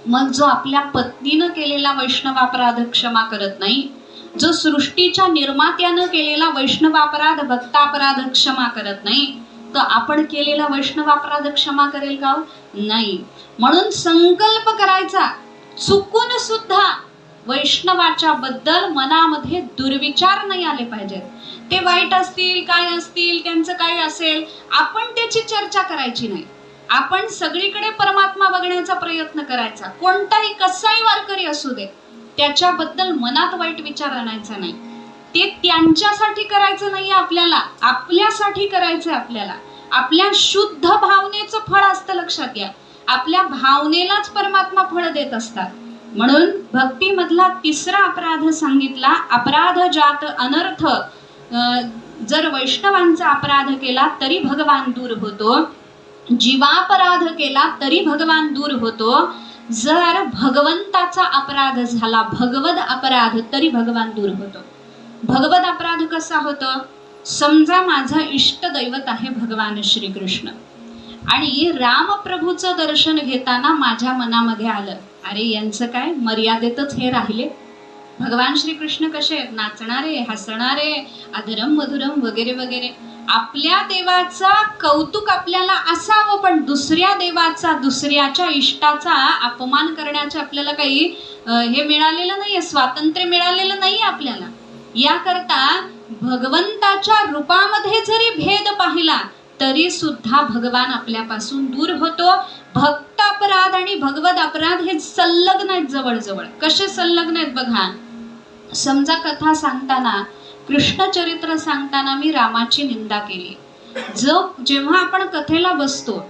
S1: मग जो आपल्या पत्नीनं केलेला वैष्णवापराध क्षमा करत नाही, जो सृष्टीच्या निर्मात्यानं केलेला वैष्णवापराध भक्तापराध क्षमा करत नाही, तर आपण केलेला वैष्णवापराध क्षमा करेल का? नाही. म्हणून संकल्प करायचा, चुकून सुद्धा वैष्णवाच्या बद्दल मनामध्ये दुर्विचार नाही आले पाहिजेत. ते वाईट असतील, काय असतील, त्यांचं काय असेल, आपण त्याची चर्चा करायची नाही. आपण सगळीकडे परमात्मा बघण्याचा प्रयत्न करायचा. कोणताही कसाही वारकरी असू दे, त्याच्याबद्दल मनात वाईट विचार आणायचा नाही. ते त्यांच्यासाठी करायचं नाही, आपल्याला आपल्यासाठी करायचं. आपल्याला आपल्या शुद्ध भावनेचं फळ असतं, लक्षात घ्या. आपल्या भावनेलाच परमात्मा फळ देत असतात. म्हणून भक्तीमधला तिसरा अपराध सांगितला, अपराध जात अनर्थ. जर वैष्णवांचा अपराध केला तरी भगवान दूर होतो, जीवापराध केला तरी भगवान दूर होतो. जर भगवंताचा अपराध झाला, भगवद अपराध, तरी भगवान दूर होतो. भगवद अपराध कसा होतो? समजा माझं इष्ट दैवत आहे भगवान श्रीकृष्ण, आणि रामप्रभूचं दर्शन घेताना माझ्या मनामध्ये आलं, अरे यांचं काय मर्यादेतच हे राहिले. भगवान श्रीकृष्ण कसे आहेत? नाचणारे, हसणारे, अधरम मधुरम वगैरे वगैरे. आपल्या देवाचा कौतुक आपल्याला असावं, पण दुसऱ्या देवाचा, दुसऱ्याच्या इष्टाचा अपमान करण्याचे आपल्याला काही हे मिळालेलं नाहीये, स्वातंत्र्य मिळालेलं नाही आपल्याला. याकरता भगवंताच्या रूपामध्ये जरी भेद पाहिला तरी सुद्धा भगवान आपल्यापासून दूर होतो. भक्त अपराध आणि भगवत अपराध हे संलग्न आहेत जवळजवळ. कसे संलग्न आहेत बघा. समजा कथा सांगताना, कृष्ण चरित्र सांगताना मी रामाची निंदा केली. जेव्हा आपण कथेला बसतो,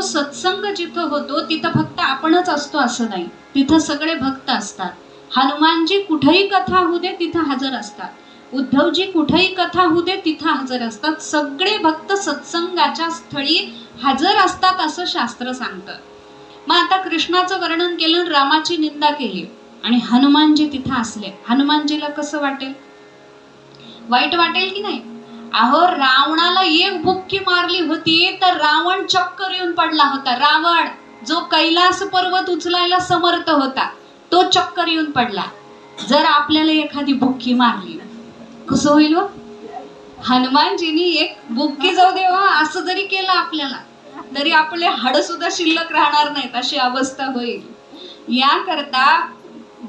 S1: सत्संग जिथं होतो तिथं फक्त आपणच असतो असं नाही, तिथं सगळे भक्त असतात. हनुमानजी कुठेही कथा होऊ दे तिथं हजर असतात, उद्धवजी कुठेही कथा होऊ दे तिथं हजर असतात. सगळे भक्त सत्संगाच्या स्थळी हजर असतात असं शास्त्र सांगतं. मग आता कृष्णाचं वर्णन केलं, रामाची निंदा केली आणि हनुमानजी तिथं असले, हनुमानजीला कसं वाटेल? वाईट वाटेल की नाही? अहो, रावणाला एक बुक्की मारली होती तर रावण चक्कर येऊन पडला होता. रावण जो कैलास पर्वत उचलायला समर्थ होता, तो चक्कर येऊन पडला. जर आपल्याला एखादी बुक्की मारली कसं होईल? हनुमानजीनी एक बुक्की जाऊ दे असं जरी केलं आपल्याला तरी आपले हाड सुद्धा शिल्लक राहणार नाहीत, अशी अवस्था होईल. याकरता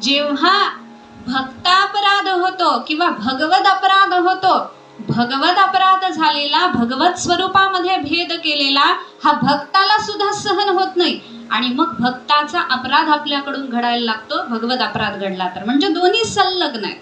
S1: जेव्हा भक्तापराध होतो किंवा भगवद अपराध होतो, भगवद अपराध झालेला, भगवत स्वरूपामध्ये भेद केलेला हा भक्ताला सुद्धा सहन होत नाही आणि मग भक्ताचा अपराध आपल्याकडून घडायला लागतो. भगवद अपराध घडला तर, म्हणजे दोन्ही संलग्न आहेत.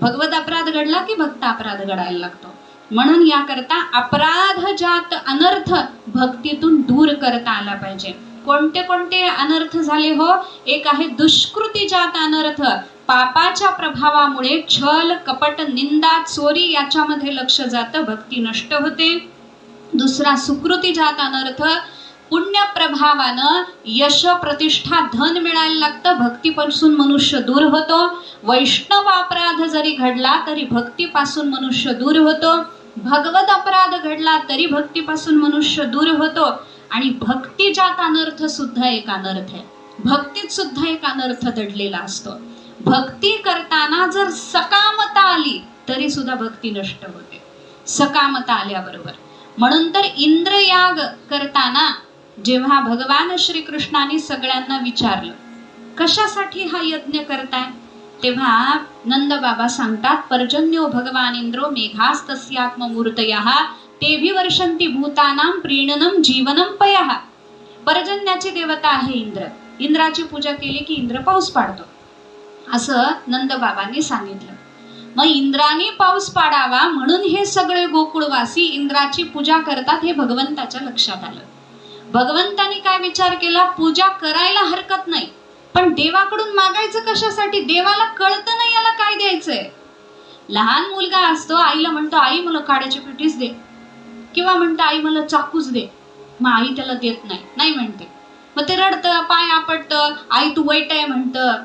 S1: भगवत अपराध घडला की भक्त अपराध घडायला लागतो. म्हणून याकरता अपराध जात अनर्थ भक्तीतून दूर करता आला पाहिजे. कोणते कोणते अनर्थ झाले हो? एक आहे दुष्कृती जात अनर्थ. पापाच्या प्रभावामुळे छल, कपट, निंदा, चोरी याच्यामध्ये लक्ष जातं, भक्ती नष्ट होते. दुसरा सुकृती जात अनर्थ. पुण्य प्रभावानं यश, प्रतिष्ठा, धन मिळायला लागतं, भक्तीपासून मनुष्य दूर होतो. वैष्णव अपराध जरी घडला तरी भक्तीपासून मनुष्य दूर होतो. भगवत अपराध घडला तरी भक्तीपासून मनुष्य दूर होतो. आणि भक्ती जात अनर्थ सुद्धा एक अनर्थ आहे. भक्तीत सुद्धा एक अनर्थ दडलेला असतो. भक्ती करताना जर सकामता आली तरी सुद्धा भक्ती नष्ट होते, सकामता आल्याबरोबर. म्हणून तर इंद्रयाग करताना जेव्हा भगवान श्रीकृष्णाने सगळ्यांना विचारलं कशासाठी हा यज्ञ करताय, तेव्हा नंद बाबा सांगतात पर्जन्यो भगवान इंद्रो मेघास्तस्यात्ममूर्तयः तेभि वर्षन्ति भूतानां प्रीणनं जीवनं पयः. पर्जन्याची देवता आहे इंद्र. इंद्राची पूजा केली की इंद्र पाऊस पाडतो असं नंद बाबांनी सांगितलं. मग इंद्राने पाऊस पाडावा म्हणून हे सगळे गोकुळवासी इंद्राची पूजा करतात हे भगवंताच्या लक्षात आलं. भगवंताने काय विचार केला, पूजा करायला हरकत नाही पण देवाकडून मागायचं कशासाठी, देवाला कळतं नाही याला काय द्यायचंय. लहान मुलगा असतो, आईला म्हणतो आई मला काड्याची पेटीच दे, किंवा म्हणतो आई मला चाकूच दे, मग आई त्याला देत नाही म्हणते. मग ते रडतं, पाय आपटतं, आई तू वाईट आहे म्हणतं.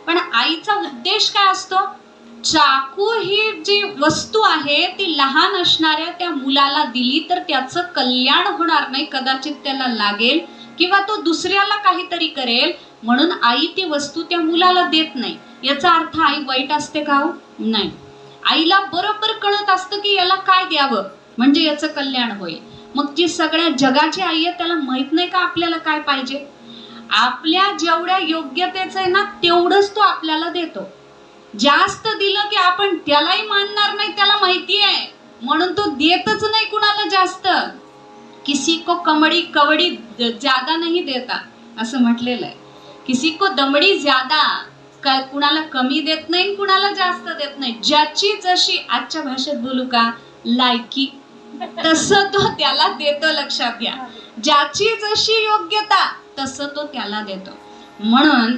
S1: पण आईचा उद्देश काय असतो, चाकू ही जी वस्तू आहे ती लहान असणाऱ्या त्या मुलाला दिली तर त्याचं कल्याण होणार नाही, कदाचित त्याला लागेल किंवा तो दुसऱ्याला काहीतरी करेल, म्हणून आई ती वस्तू त्या मुलाला देत नाही. याचा अर्थ आई वाईट असते का? नाही. आईला बरोबर कळत असतं की याला काय द्यावं म्हणजे याचं कल्याण होईल. मग जी सगळ्या जगाची आई आहे त्याला माहित नाही का आपल्याला काय पाहिजे. आपल्या जेवढ्या योग्यतेचं आहे ना तेवढंच तो आपल्याला देतो. जास्त दिलं की आपण त्यालाही मानणार नाही, त्याला माहिती आहे म्हणून तो देतच नाही कुणाला जास्त. किसी को कमड़ी कवड़ी ज्यादा नहीं देता असं म्हटलेलं आहे. किसी को दमडी ज्यादा, कुणाला कमी देत नाही कुणाला जास्त देत नाही. ज्याची जशी आजच्या भाषेत बोलू का लायकी तसं तो त्याला देतो. लक्षात घ्या, ज्याची जशी योग्यता तसं तो त्याला देतो. म्हणून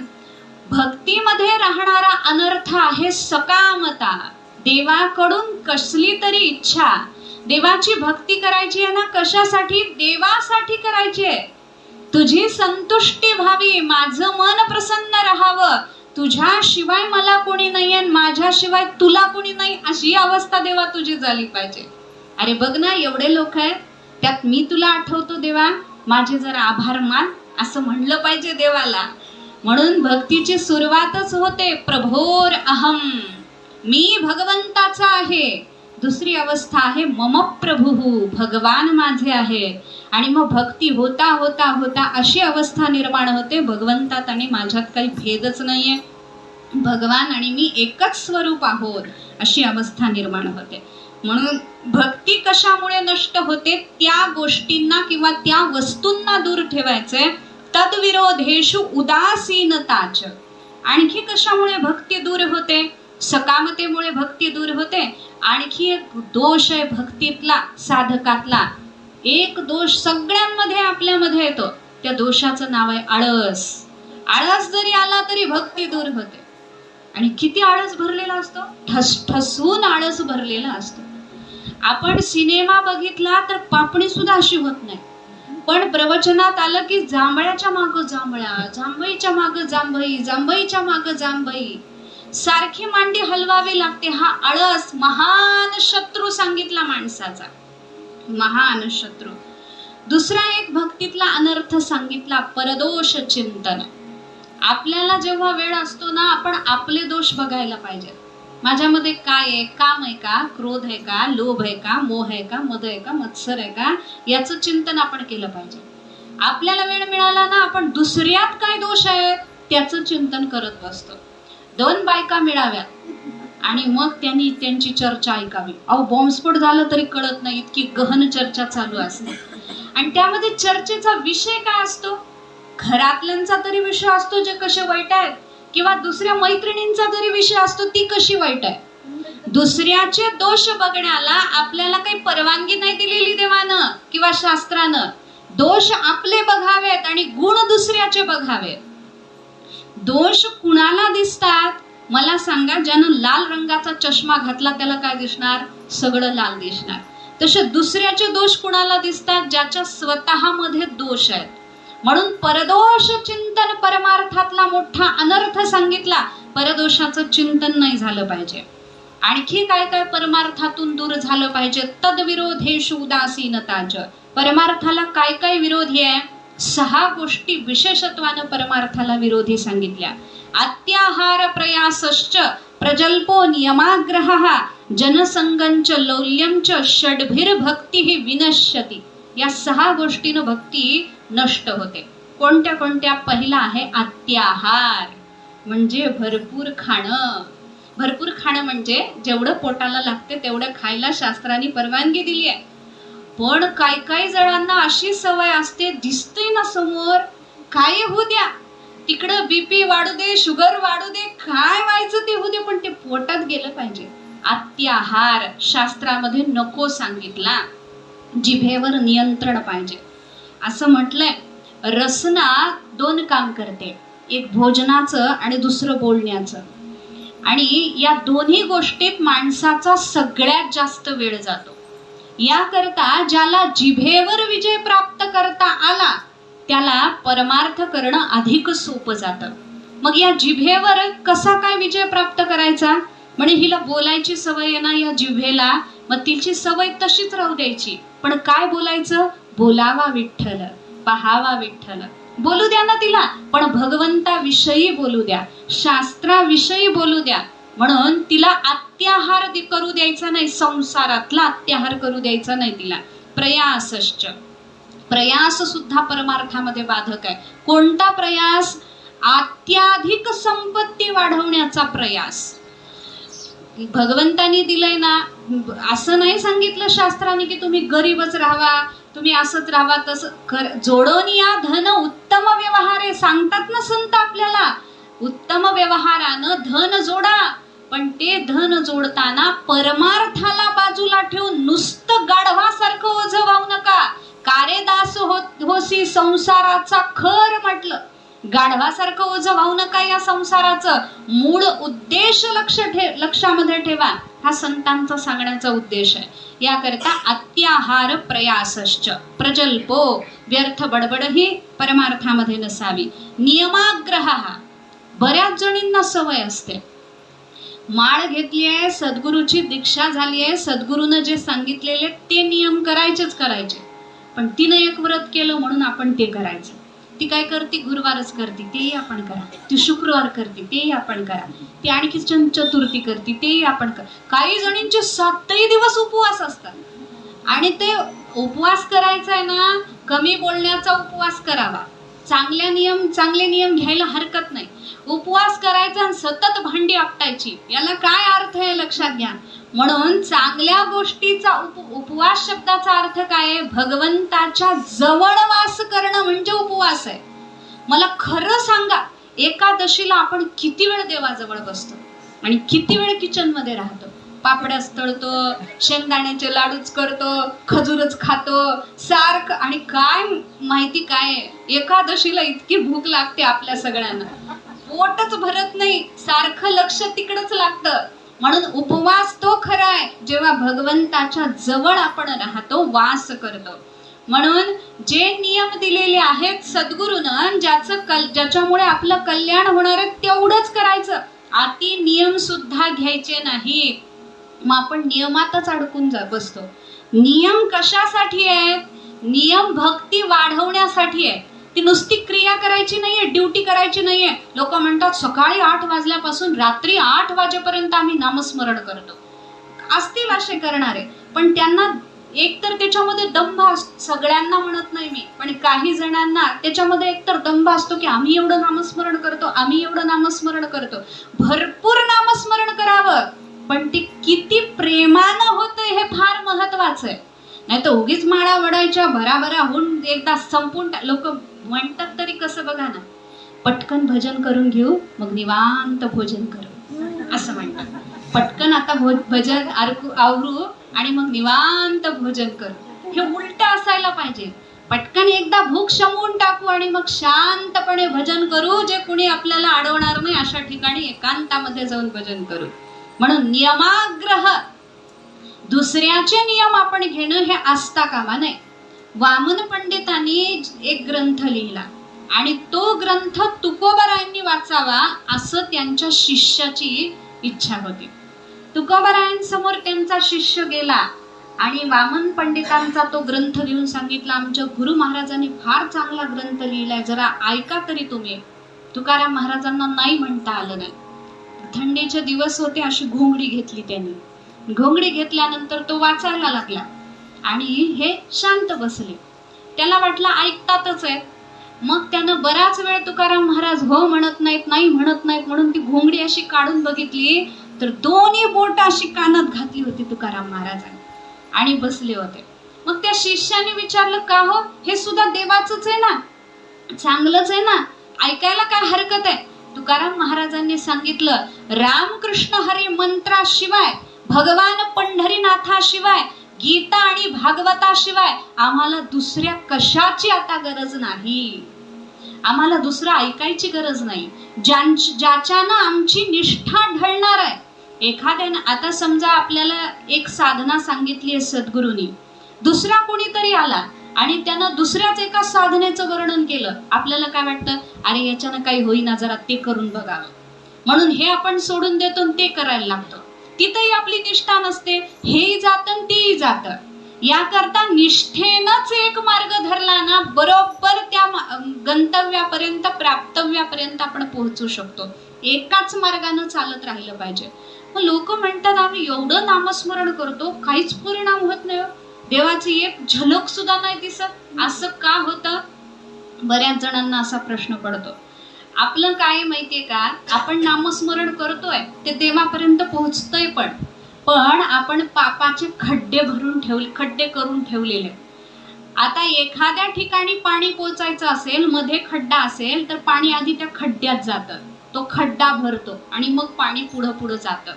S1: भक्तीमध्ये राहणारा अनर्थ आहे सकामता. देवाकडून कसली तरी इच्छा, देवाची भक्ती करायची आहे ना कशासाठी, देवासाठी करायची आहे. तुझी संतुष्टी व्हावी, माझं मन प्रसन्न राहावं, तुझ्याशिवाय मला कोणी नाहीये, माझ्याशिवाय तुला कोणी नाही, अशी अवस्था देवा तुझी झाली पाहिजे. अरे बघ ना एवढे लोक आहेत त्यात मी तुला आठवतो देवा, माझे जरा आभार मान असं म्हणलं पाहिजे देवाला. म्हणून भक्तीची सुरुवातच होते प्रभोर अहम, मी भगवंताचा आहे. दुसरी अवस्था आहे मम प्रभुः, भगवान माझे आहे. आणि मग भक्ती होता होता होता अशी अवस्था निर्माण होते भगवंतात आणि माझ्यात काही भेदच नाहीये, भगवान आणि मी एकच स्वरूप आहोत अशी अवस्था निर्माण होते. म्हणून भक्ती कशामुळे नष्ट होते, त्या गोष्टींना किंवा त्या वस्तूंना दूर ठेवायचे. तद्विरोधेषु उदासीनताच. आणखी कशामुळे भक्ती दूर होते, सकामतेमुळे भक्ती दूर होते. आणखी एक दोष आहे भक्तीतला, साधकातला एक दोष सगळ्यांमध्ये आपल्यामध्ये येतो, त्या दोषाचं नाव आहे आळस. आळस जरी आला तरी भक्ती दूर होते. आणि किती आळस भरलेला असतो, ठसठसून आळस भरलेला असतो. आपण सिनेमा बघितला तर पापणी सुद्धा अशी होत नाही, पण प्रवचनात आलं की जांभळ्याच्या माग जांभळ्या, जांभईच्या माग जांभई, जांभईच्या माग जांभई, सारखी मांडी हलवावी लागते. हा आळस महान शत्रू सांगितला माणसाचा, महान शत्रू. दुसरा एक भक्तीतला अनर्थ सांगितला परदोष चिंतन. आपल्याला जेव्हा वेळ असतो ना आपण आपले दोष बघायला पाहिजे. माझ्यामध्ये काय आहे, काम आहे का, क्रोध आहे का, लोभ आहे का, मोह आहे का, मद आहे का, मत्सर आहे का, याचं चिंतन आपण केलं पाहिजे. आपल्याला वेळ मिळाला ना आपण दुसऱ्यात काय दोष आहेत त्याचं चिंतन करत बसतो. दोन बायका मिळाव्यात आणि मग त्यांनी त्यांची चर्चा ऐकावी. अहो बॉम्बस्फोट झालं तरी कळत नाही, इतकी गहन चर्चा चालू असते. आणि त्यामध्ये चर्चेचा विषय काय असतो, घरातल्यांचा तरी विषय असतो जे कसे वाईट आहेत, किंवा दुसऱ्या मैत्रिणींचा तरी विषय असतो ती कशी वाईट आहे. दुसऱ्याचे दोष बघण्याला आपल्याला काही परवानगी नाही दिलेली देवानं किंवा शास्त्रानं. दोष आपले बघावेत आणि गुण दुसऱ्याचे बघावेत. दोष कुणाला दिसतात मला सांगा, ज्यानं लाल रंगाचा चष्मा घातला त्याला काय दिसणार, सगळं लाल दिसणार. तसे दुसऱ्याचे दोष कुणाला दिसतात, ज्याच्या स्वतःमध्ये दोष आहेत. म्हणून परदोष चिंतन परमार्थातला मोठा अनर्थ सांगितला. परदोषाचं चिंतन नाही झालं पाहिजे. आणखी काय काय परमार्थातून दूर झालं पाहिजे, तद्विरोधेषु उदासीनताच. परमार्थाला काय काय विरोधी आहे, 6 गोष्टी विशेषत्वानं परमार्थाला विरोधी सांगितल्या. अत्याहार प्रयासश्च प्रजल्पो नियमाग्रहः जनसंगंच लौल्यंच षड्भिर्भक्तिः विनश्यति. या 6 गोष्टीनं भक्ती नष्ट होते. कोणत्या कोणत्या? पहिला आहे अत्याहार, म्हणजे भरपूर खाणं. भरपूर खाणं म्हणजे जेवढं पोटाला लागते तेवढं खायला शास्त्राने परवानगी दिली आहे. पण काही जणांना अशी सवय असते, दिसतंय ना समोर, काय होऊ द्या, तिकडं बीपी वाढू दे, शुगर वाढू दे, काय व्हायचं ते होऊ दे, पण ते पोटात गेलं पाहिजे. अत्याहार शास्त्रामध्ये नको सांगितला. जिभेवर नियंत्रण पाहिजे. असं म्हटलंय, रसना 2 काम करते, एक भोजनाचं आणि दुसरं बोलण्याचं. आणि या दोन्ही गोष्टीत माणसाचा सगळ्यात जास्त वेळ जातो. याकरता ज्याला जिभेवर विजय प्राप्त करता आला त्याला परमार्थ करणं अधिक सोपं जातं. मग या जिभेवर कसा काय विजय प्राप्त करायचा? म्हणजे हिला बोलायची सवय आहे ना या जिभेला, मग तिची सवय तशीच राहू द्यायची. पण काय बोलायचं? बोलावा विठ्ठल, पहावा विठ्ठल. बोलू द्या ना तिला, पण भगवंताविषयी बोलू द्या, शास्त्राविषयी बोलू द्या. म्हणून तिला अत्याहार करू द्यायचा नाही, संसारातला अत्याहार करू द्यायचा नाही तिला. प्रयासश्च, प्रयास सुद्धा परमार्थामध्ये बाधक आहे. कोणता प्रयास? अत्याधिक संपत्ती वाढवण्याचा प्रयास. भगवंतानी दिलंय ना, असं नाही सांगितलं शास्त्राने की तुम्ही गरीबच राहावा, तुम्ही असंच राहावा तसं. जोडून या धन उत्तम व्यवहारे सांगतात ना संत आपल्याला. उत्तम व्यवहारानं धन जोडा, पण ते धन जोडताना परमार्थाला बाजूला ठेवून नुसतं गाढवासारखं ओझं वाहू नका. कारेदास होसी संसाराचा खर म्हटलं. गाढवासारखं ओझं वाहू नका या संसाराचं. मूळ उद्देश लक्षामध्ये ठेवा. हा संतांचा सांगण्याचा उद्देश आहे. याकरता अत्याहार प्रयासश्च, प्रजल्पो, व्यर्थ बडबड ही परमार्थामध्ये नसावी. नियमाग्रह, बऱ्याच जणींना सवय असते, माळ घेतली आहे, सद्गुरूची दीक्षा झाली आहे, सद्गुरूनं जे सांगितलेले ते नियम करायचेच करायचे. पण तिनं एक व्रत केलं म्हणून आपण ते करायचं. ती काय करते? गुरुवारच करते, तेही आपण करा. ती शुक्रवार करते, तेही आपण करा. ती आणखी चतुर्थी करते, तेही आपण करा. काही जणींचे 7ही दिवस उपवास असतात आणि ते उपवास करायचा आहे ना, कमी बोलण्याचा उपवास करावा. चांगले नियम घ्यायला हरकत नाही. उपवास करायचा आणि सतत भांडी आपटायची, याला काय अर्थ आहे लक्षात घ्या. म्हणून चांगल्या गोष्टीचा उपवास शब्दाचा अर्थ काय आहे? भगवंताच्या जवळ वास करणं म्हणजे उपवास आहे. मला खरं सांगा, एकादशीला आपण किती वेळ देवाजवळ बसतो आणि किती वेळ किचन मध्ये राहतो. पापड्याच तळतो, शेंगदाण्याचे लाडूच करतो, खजूरच खातो सारखं. आणि काय माहिती काय, एकादशीला इतकी भूक लागते आपल्या सगळ्यांना, पोटच भरत नाही, सारखं लक्ष तिकडच लागतं. म्हणून उपवास तो खरा आहे जेव्हा भगवंताच्या जवळ आपण राहतो, वास करतो. म्हणून जे नियम दिलेले आहेत सद्गुरूनं, ज्याच्यामुळे आपलं कल्याण होणार आहे तेवढंच करायचं. अति नियम सुद्धा घ्यायचे नाही. मग आपण नियमातच अडकून बसतो. नियम कशासाठी आहेत? नियम भक्ती वाढवण्यासाठी आहे. ती नुसती क्रिया करायची नाहीये, ड्युटी करायची नाहीये. लोक म्हणतात सकाळी 8 वाजल्यापासून रात्री 8 वाजेपर्यंत आम्ही नामस्मरण करतो. असतील असे करणारे, पण त्यांना एकतर त्याच्यामध्ये दंभ असतो. सगळ्यांना म्हणत नाही मी, पण काही जणांना त्याच्यामध्ये एकतर दंभ असतो की आम्ही एवढं नामस्मरण करतो, आम्ही एवढं नामस्मरण करतो. भरपूर नामस्मरण करावं, पण ते किती प्रेमानं होतंय हे फार महत्वाचं आहे. नाही तर उगीच माळा वडायच्या भराभरा होऊन एकदा संपून लोक म्हणतात तरी कसं बघा ना, पटकन भजन करून घेऊ मग निवांत भोजन करू असं म्हणतात. पटकन आता भजन आवरू आणि मग निवांत भोजन करू, हे उलट असायला पाहिजे. पटकन एकदा भूक शमवून टाकू आणि मग शांतपणे भजन करू, जे कुणी आपल्याला अडवणार नाही अशा ठिकाणी एकांतामध्ये जाऊन भजन करू. म्हणून नियमाग्रह, दुसऱ्याचे नियम आपण घेणं हे असता कामा नये. वामन पंडितांनी एक ग्रंथ लिहिला आणि तो ग्रंथ तुकोबारायांनी वाचावा असं त्यांच्या शिष्याची इच्छा होती. तुकोबारायांसमोर त्यांचा शिष्य गेला आणि वामन पंडितांचा तो ग्रंथ घेऊन सांगितला, आमच्या गुरु महाराजांनी फार चांगला ग्रंथ लिहिलाय, जरा ऐका तरी तुम्ही. तुकाराम महाराजांना नाही म्हणता आलं नाही. थंडीचे दिवस होते, अशी घोंगडी घेतली त्यांनी. घोंगडी घेतल्यानंतर तो वाचायला लागला आणि हे शांत बसले. त्याला वाटलं ऐकतातच आहे. मग त्यानं बराच वेळ तुकाराम महाराज हो म्हणत नाहीत, नाही म्हणत नाहीत म्हणून ती घोंगडी अशी काढून बघितली तर दोन्ही बोट अशी कानात घातली होती तुकाराम महाराजांनी आणि बसले होते. मग त्या शिष्याने विचारलं, का हो, हे सुद्धा देवाचंच आहे ना, चांगलंच आहे ना, ऐकायला काय हरकत आहे? तुकाराम महाराजांनी सांगितलं, रामकृष्ण हरी मंत्राशिवाय, भगवान पंढरीनाथाशिवाय, गीता आणि भागवताशिवाय आम्हाला दुसऱ्या कशाची आता गरज नाही. आम्हाला दुसरं ऐकायची गरज नाही. ज्याच्यानं आमची निष्ठा ढळणार आहे. एखाद्यानं आता समजा आपल्याला एक साधना सांगितली आहे सद्गुरूंनी, दुसरा कोणीतरी आला आणि त्यानं दुसऱ्याच एका साधनेचं वर्णन केलं, आपल्याला काय वाटतं, अरे याच्यानं काही होईना, जरा ते करून बघावं, म्हणून हे आपण सोडून देतो ते करायला लागतो. तिथंही आपली निष्ठा नसते, हेही जातं तेही जातं. याकरता निष्ठेनच एक मार्ग धरला ना, बरोबर त्या गंतव्यापर्यंत, प्राप्तव्यापर्यंत आपण पोहोचू शकतो. एकाच मार्गानं चालत राहिलं पाहिजे. मग लोक म्हणतात, आम्ही एवढं नामस्मरण करतो, काहीच परिणाम होत नाही, देवाची एक झलक सुद्धा नाही दिसत, असं का होतं? बऱ्याच जणांना असा प्रश्न पडतो. आपलं काय माहितीये का, आपण नामस्मरण करतोय ते देवापर्यंत पोहोचतोय, पण आपण पापाचे खड्डे करून ठेवलेले. आता एखाद्या ठिकाणी पाणी पोचायचं असेल, मध्ये खड्डा असेल तर पाणी आधी त्या खड्ड्यात जातं, तो खड्डा भरतो आणि मग पाणी पुढं जातं.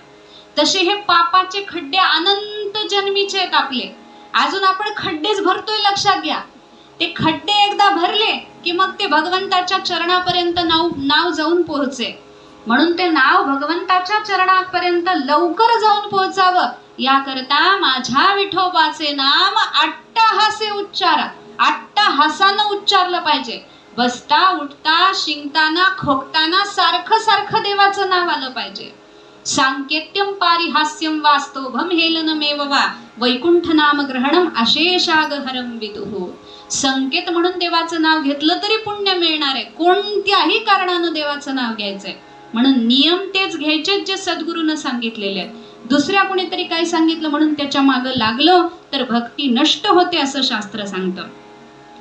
S1: तसे हे पापाचे खड्डे अनंत जन्मीचे आहेत आपले, अजून आपण खड्डेच भरतोय. लक्षात घ्या, ते खड्डे एकदा भरले की मग ते भगवंताच्या चरणापर्यंत नाव जाऊन पोहोचे. म्हणून ते नाव भगवंताच्या चरणापर्यंत लवकर जाऊन पोहोचावं याकरता माझ्या विठोबाचे नाम अट्टहासे उच्चारा, अट्टहासानं उच्चारलं पाहिजे. बसता उठता शिंकताना खोकताना सारखं सारखं देवाचं नाव आलं पाहिजे. सांकेत्यम पारिहास्यम वास्तवम हेलनमेव वा वैकुंठ नाम ग्रहणम अशेषागहरम विदुः. संकेत म्हणून देवाचं नाव घेतलं तरी पुण्य मिळणार आहे. कोणत्याही कारणानं देवाचं नाव घ्यायचंय, म्हणून नियम तेच घ्यायचे जे सद्गुरूनं सांगितलेले आहेत. दुसऱ्या कोणीतरी काय सांगितलं म्हणून त्याच्या मागं लागलो तर भक्ती नष्ट होते असं शास्त्र सांगतं.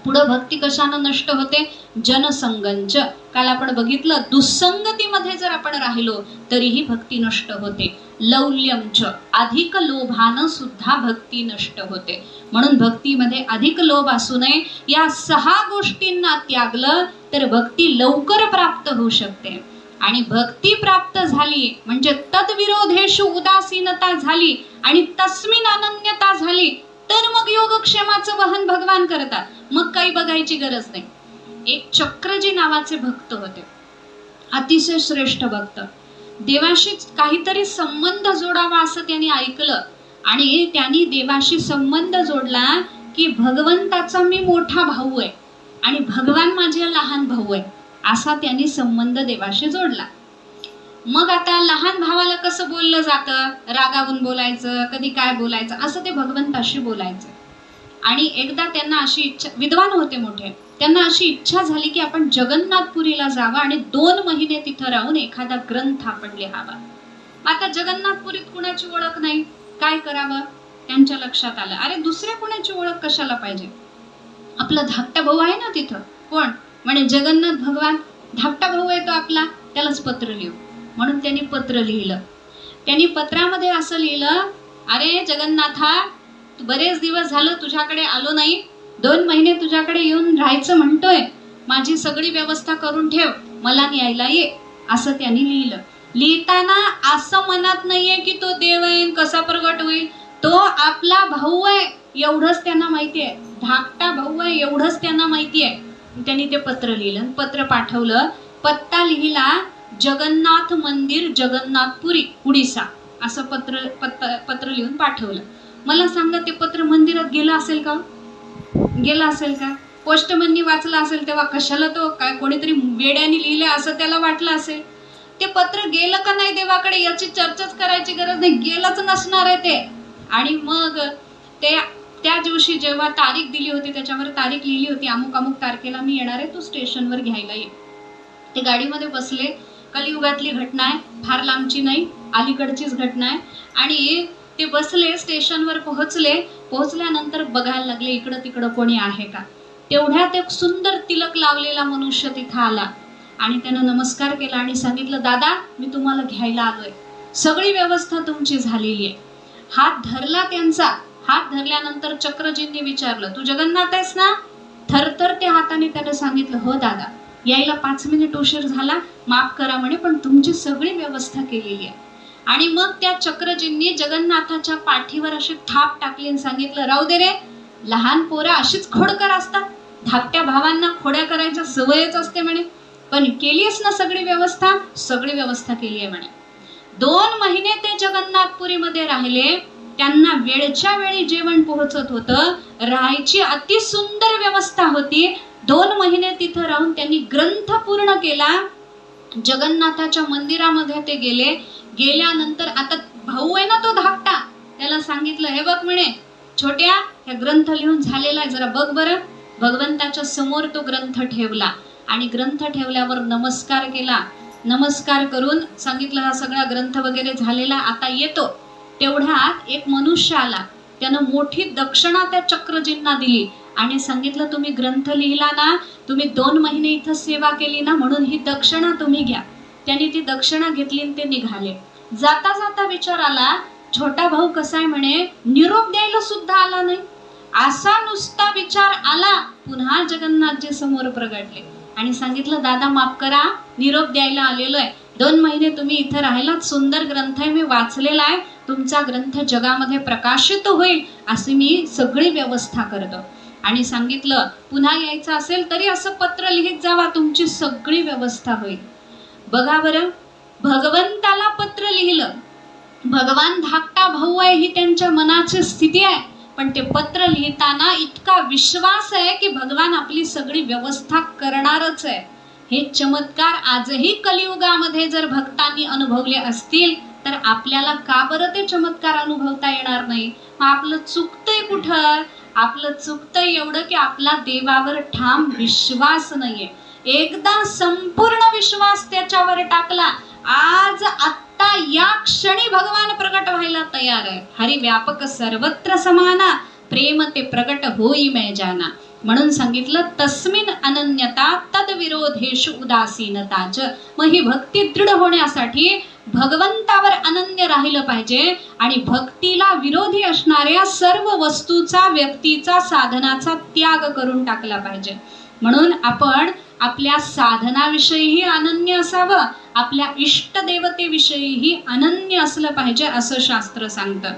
S1: पुढं भक्ती कशानं नष्ट होते? जनसंगंच. काल आपण बघितलं, दुस्संगतीमध्ये जर आपण राहिलो तरीही भक्ती नष्ट होते. लौल्यंच, अधिक लोभानं सुद्धा भक्ती नष्ट होते. म्हणून भक्तीमध्ये अधिक लोभ असू नये. या 6 गोष्टींना त्यागलं तर भक्ती लवकर प्राप्त होऊ शकते. आणि भक्ती प्राप्त झाली म्हणजे तद्विरोधेषु उदासीनता झाली आणि तस्मिन अनन्यता झाली तर मग योगक्षेमाचं वहन भगवान करतात. मग काही बघायची गरज नाही. एक चक्रजी नावाचे भक्त होते, अतिशय श्रेष्ठ भक्त. देवाशी काहीतरी संबंध जोडावा असं त्यांनी ऐकलं आणि त्यांनी देवाशी संबंध जोडला की भगवंताचा मी मोठा भाऊ आहे आणि भगवान माझे लहान भाऊ आहे, असा त्यांनी संबंध देवाशी जोडला. मग आता लहान भावाला कसं बोललं जातं, रागावून बोलायचं, कधी काय बोलायचं, असं ते भगवंताशी बोलायचं. आणि एकदा त्यांना अशी इच्छा, विद्वान होते मोठे, त्यांना अशी इच्छा झाली की आपण जगन्नाथपुरीला जावं आणि 2 महिने तिथं राहून एखादा ग्रंथ आपण लिहावा. आता जगन्नाथपुरीत कुणाची ओळख नाही, काय करावं? त्यांच्या लक्षात आलं, अरे दुसऱ्या कुणाची ओळख कशाला पाहिजे, आपला धाकटा भाऊ आहे ना तिथं. कोण? म्हणे जगन्नाथ भगवान. धाकटा भाऊ आहे तो आपला, त्यालाच पत्र लिहू. म्हणून त्यांनी पत्र लिहिलं. त्यांनी पत्रामध्ये असं लिहिलं, अरे जगन्नाथा, तू बरेच दिवस झालं तुझ्याकडे आलो नाही, 2 महिने तुझ्याकडे येऊन राहायचं म्हणतोय, माझी सगळी व्यवस्था करून ठेव, मला न्यायला ये, असं त्यांनी लिहिलं. लिहिताना असं मनात नाहीये की तो देव आहे, कसा प्रगट होईल, तो आपला भाऊ आहे एवढंच त्यांना माहिती आहे, धाकटा भाऊ आहे एवढंच त्यांना माहिती आहे. त्यांनी ते पत्र लिहिलं, पत्र पाठवलं. पत्ता लिहिला, जगन्नाथ मंदिर, जगन्नाथपुरी, उडीसा, असं पत्र लिहून पाठवलं. मला सांगा, ते पत्र मंदिरात गेलं असेल का? गेलं असेल का? पोस्टमननी वाचलं असेल तेव्हा कशाला तो काय कोणीतरी वेड्याने लिहिलं असं त्याला वाटलं असेल. ते पत्र गेलं का नाही देवाकडे याची चर्चाच करायची गरज नाही, गेलंच नसणार आहे ते. आणि मग त्या दिवशी जेव्हा तारीख दिली होती त्याच्यावर तारीख लिहिली होती, अमुक अमुक तारखेला मी येणार आहे, तू स्टेशनवर घ्यायला ये. ते गाडीमध्ये बसले. कलियुगातली घटना आहे, फार लांबची नाही, अलीकडचीच घटना आहे. आणि ते बसले, स्टेशनवर पोहोचले. पोहोचल्यानंतर बघायला लागले इकडं तिकडं कोणी आहे का. तेवढ्यात एक सुंदर तिलक लावलेला मनुष्य तिथं आला आणि त्यानं नमस्कार केला आणि सांगितलं, दादा मी तुम्हाला घ्यायला आलोय, सगळी व्यवस्था तुमची झालेली आहे. हात धरला त्यांचा. हात धरल्यानंतर चक्रजींनी विचारलं, तू जगन्नाथ आहेस ना? थरथर त्या हाताने त्याने सांगितलं, हो दादा, यायला 5 मिनिट उशीर झाला, माफ करा म्हणे, पण तुमची सगळी व्यवस्था केलेली आहे. आणि मग त्या चक्रजींनी जगन्नाथाच्या पाठीवर अशी थाप टाकली आणि सांगितलं, राहू दे रे, लहान पोरं अशीच खोडकर असतात, धाकट्या भावांना खोड्या करायच्या सवयच असते म्हणे, पण केलीस ना सगळी व्यवस्था? सगळी व्यवस्था केली आहे म्हणे. 2 महिने ते जगन्नाथपुरीमध्ये राहिले. त्यांना वेळच्या वेळी जेवण पोहोचत होतं, राहायची अति सुंदर व्यवस्था होती. 2 महिने तिथं राहून त्यांनी ग्रंथ पूर्ण केला. जगन्नाथाच्या मंदिरामध्ये ते गेले. गेल्यानंतर आता भाऊ आहे ना तो धाकटा, त्याला सांगितलं, हे बघ म्हणे छोट्या, हे ग्रंथ लिहून झालेला आहे, जरा बघ बरं. भगवंताच्या समोर तो ग्रंथ ठेवला आणि ग्रंथ ठेवल्यावर नमस्कार केला. नमस्कार करून सांगितलं, हा सगळा ग्रंथ वगैरे झालेला, आता येतो. तेवढ्यात एक मनुष्य आला. त्यानं मोठी दक्षिणा त्या चक्रजींना दिली आणि सांगितलं, तुम्ही ग्रंथ लिहिला ना, तुम्ही 2 महिने इथं सेवा केली ना, म्हणून ही दक्षिणा तुम्ही घ्या. त्यांनी ती दक्षिणा घेतली आणि ते निघाले. जाता जाता विचार आला, छोटा भाऊ कसा आहे म्हणे, निरोप द्यायला सुद्धा आला नाही. असा नुसता विचार आला. पुन्हा जगन्नाथजी समोर प्रगटले आणि सांगितलं, दादा माफ करा, निरोप द्यायला आलेलो आहे. 2 महिने तुम्ही इथं राहिलात, सुंदर ग्रंथ आहे, मी वाचलेला आहे, तुमचा ग्रंथ जगामध्ये प्रकाशित होईल अशी मी सगळी व्यवस्था करतो. आणि सांगितलं, पुन्हा यायचं असेल तरी असं पत्र लिहित जावा, तुमची सगळी व्यवस्था होईल. बघा बरं, भगवंताला पत्र लिहिलं. भगवान धाकटा भाऊ आहे ही त्यांच्या मनाची स्थिती आहे, पण ते पत्र लिहिताना इतका विश्वास आहे की भगवान आपली सगळी व्यवस्था करणारच आहे. हे चमत्कार आजही कलियुगामध्ये जर भक्तांनी अनुभवले असतील तर आपल्याला का बरं ते चमत्कार अनुभवता येणार नाही? मग आपलं चुकतंय कुठं? आपलं चुकतंय एवढं की आपला देवावर ठाम विश्वास नाहीये. एकदा संपूर्ण विश्वास त्याच्यावर टाकला, आज आत्ता या क्षणी भगवान प्रगट व्हायला तयार आहे. हरी व्यापक सर्वत्र समाना, प्रेम ते प्रगट होई मै जाना. म्हणून सांगितलं, तस्मिन अनन्यता तद विरोधेषु उदासीनताच. मग ही भक्ती दृढ होण्यासाठी भगवंतावर अनन्य राहिलं पाहिजे आणि भक्तीला विरोधी असणाऱ्या सर्व वस्तूचा, व्यक्तीचा, साधनाचा त्याग करून टाकला पाहिजे. म्हणून आपण आपल्या साधनाविषयीही अनन्य असावं, आपल्या इष्टदेवतेविषयीही अनन्य असलं पाहिजे असं शास्त्र सांगतं.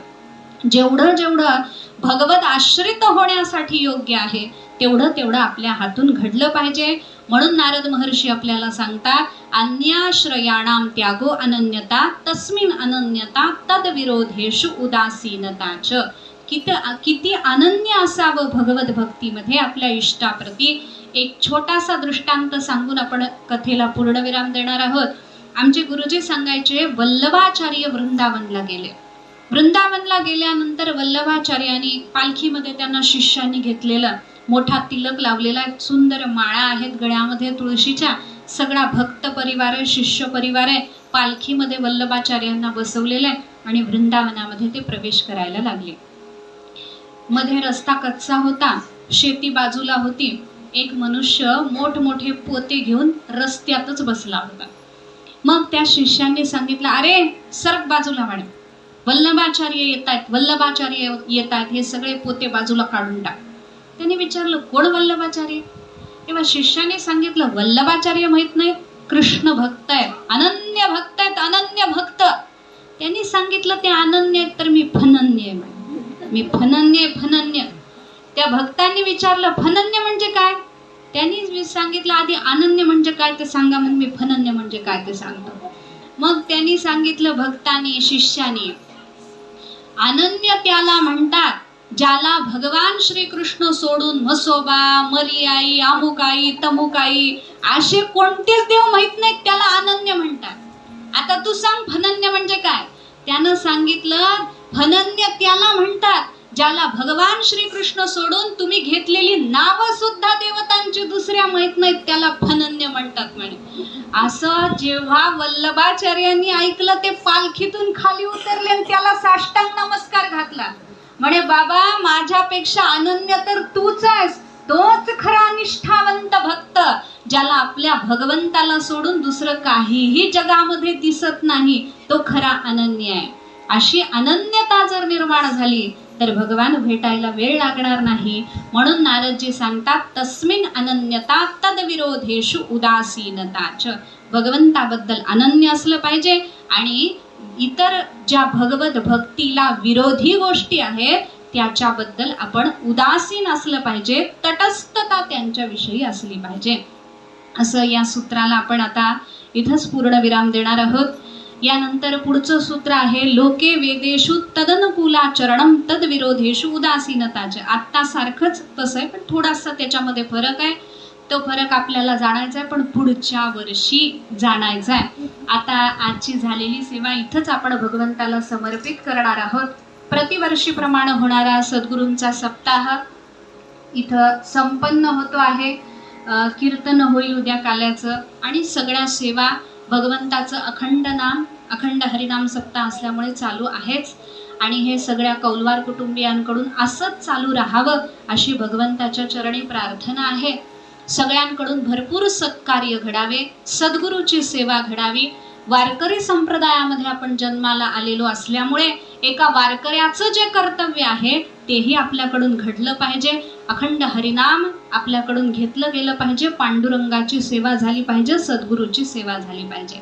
S1: जेवढं जेवढं भगवत आश्रित होण्यासाठी योग्य आहे तेवढं तेवढं आपल्या हातून घडलं पाहिजे. म्हणून नारद महर्षी आपल्याला सांगतात, अन्याश्रयाणाम त्यागो अनन्यता, तस्मिन अनन्यता तद विरोधेषु उदासीनताच. किती अनन्य असावं भगवत भक्तीमध्ये आपल्या इष्टाप्रती. एक छोटासा दृष्टांत सांगून आपण कथेला पूर्णविराम देणार आहोत. आमचे गुरुजी सांगायचे, वल्लभाचार्य वृंदावनला गेले. वृंदावनला गेल्यानंतर वल्लभाचार्यांनी पालखीमध्ये त्यांना शिष्यांनी घेतलेलं, मोठा तिलक लावलेला, सुंदर माळा आहेत गळ्यामध्ये तुळशीच्या, सगळा भक्त परिवार आहे, शिष्य परिवार आहे, पालखीमध्ये वल्लभाचार्यांना बसवलेलं आहे आणि वृंदावनामध्ये ते प्रवेश करायला लागले. मध्ये रस्ता कच्चा होता, शेती बाजूला होती. एक मनुष्य मोठमोठे पोते घेऊन रस्त्यातच बसला होता. मग त्या शिष्यांनी सांगितलं, अरे सरक बाजूला म्हणे, वल्लभाचार्य येत आहेत, वल्लभाचार्य येत आहेत, हे सगळे पोते बाजूला काढून टाक. त्यांनी विचारलं, कोण वल्लभाचार्य? तेव्हा शिष्याने सांगितलं, वल्लभाचार्य माहित नाही, कृष्ण भक्त आहेत, अनन्य भक्त आहेत, अनन्य भक्त. त्यांनी सांगितलं, ते अनन्य आहेत तर मी फनन्य आहे, मी फनन्य फनन्य. त्या भक्तांनी विचारलं, फनन्य म्हणजे काय? त्यांनी सांगितलं, आधी अनन्य म्हणजे काय ते सांगा, मग मी फनन्य म्हणजे काय ते सांगतो. मग त्यांनी सांगितलं भक्तांनी, शिष्यानी, अनन्य त्याला म्हणतात ज्याला भगवान श्रीकृष्ण सोडून म्हसोबा, मरियाई, अमुकाई, तमुकाई असे कोणतेच देव माहित नाहीत, त्याला अनन्य म्हणतात. आता तू सांग फनन्य म्हणजे काय? त्यानं सांगितलं, फनन्य त्याला म्हणतात ज्याला भगवान श्रीकृष्ण सोडून तुम्ही घेतलेली नावं सुद्धा देवतांची दुसऱ्या माहित नाहीत, त्याला फनन्य म्हणतात म्हणे. असं जेव्हा वल्लभाचार्यांनी ऐकलं, ते पालखीतून खाली उतरले आणि त्याला साष्टांग नमस्कार घातला. म्हणे बाबा माझ्यापेक्षा अनन्य तर तूच आहेस, तोच खरा निष्ठावंत भक्त, ज्याला आपल्या भगवंताला सोडून दुसरं काहीही जगामध्ये दिसत नाही, तो खरा अनन्य आहे. अशी अनन्यता जर निर्माण झाली तर भगवान भेटायला वेळ लागणार नाही. म्हणून नारदजी सांगतात तस्मिन अनन्यता तद्विरोधेषु उदासीनताच. भगवंताबद्दल अनन्य असलं पाहिजे आणि इतर ज्या भगवत भक्तीला विरोधी गोष्टी आहेत त्याच्याबद्दल आपण उदासीन असलं पाहिजे, तटस्थता त्यांच्याविषयी असली पाहिजे. असं या सूत्राला आपण आता इथंच पूर्ण विराम देणार आहोत. यानंतर पुढचं सूत्र आहे लोके वेदेषु तदनुकूलाचरणम तद्विरोधेषु उदासीनताच. आत्ता सारखंच तसं आहे पण थोडासा त्याच्यामध्ये फरक आहे. तो फरक आपल्याला जाणायचा आहे पण पुढच्या वर्षी जाणायचा आहे. आता आजची झालेली सेवा इथंच आपण भगवंताला समर्पित करणार आहोत. प्रतिवर्षीप्रमाणे होणारा सद्गुरूंचा सप्ताह इथं संपन्न होतो आहे. कीर्तन होईल उद्या काल्याचं आणि सगळ्या सेवा भगवंताचं अखंड नाम अखंड हरिनाम सप्ताह असल्यामुळे चालू आहेच. आणि हे सगळ्या कौलवार कुटुंबियांकडून असंच चालू राहावं अशी भगवंताच्या चरणी प्रार्थना आहे. सगळ्यांकडून भरपूर सत्कार्य घडावे, सद्गुरूची सेवा घडावी. वारकरी संप्रदायामध्ये आपण जन्माला आलेलो असल्यामुळे एका वारकऱ्याचं जे कर्तव्य आहे तेही आपल्याकडून घडलं पाहिजे. अखंड हरिनाम आपल्याकडून घेतलं गेलं पाहिजे, पांडुरंगाची सेवा झाली पाहिजे, सद्गुरूची सेवा झाली पाहिजे.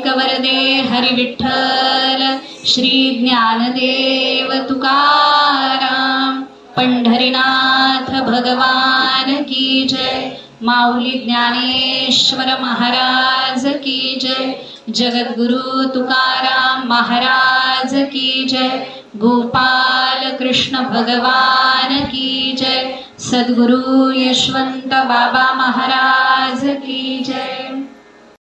S1: वरदे हरी विठ्ठल श्री ज्ञानदेव तुकाराम पंढरीनाथ भगवान की जय. माऊली ज्ञानेश्वर महाराज की जय. जगद्गुरु तुकाराम महाराज की जय. गोपाल कृष्ण भगवान की जय. सद्गुरु यशवंत बाबा महाराज की जय.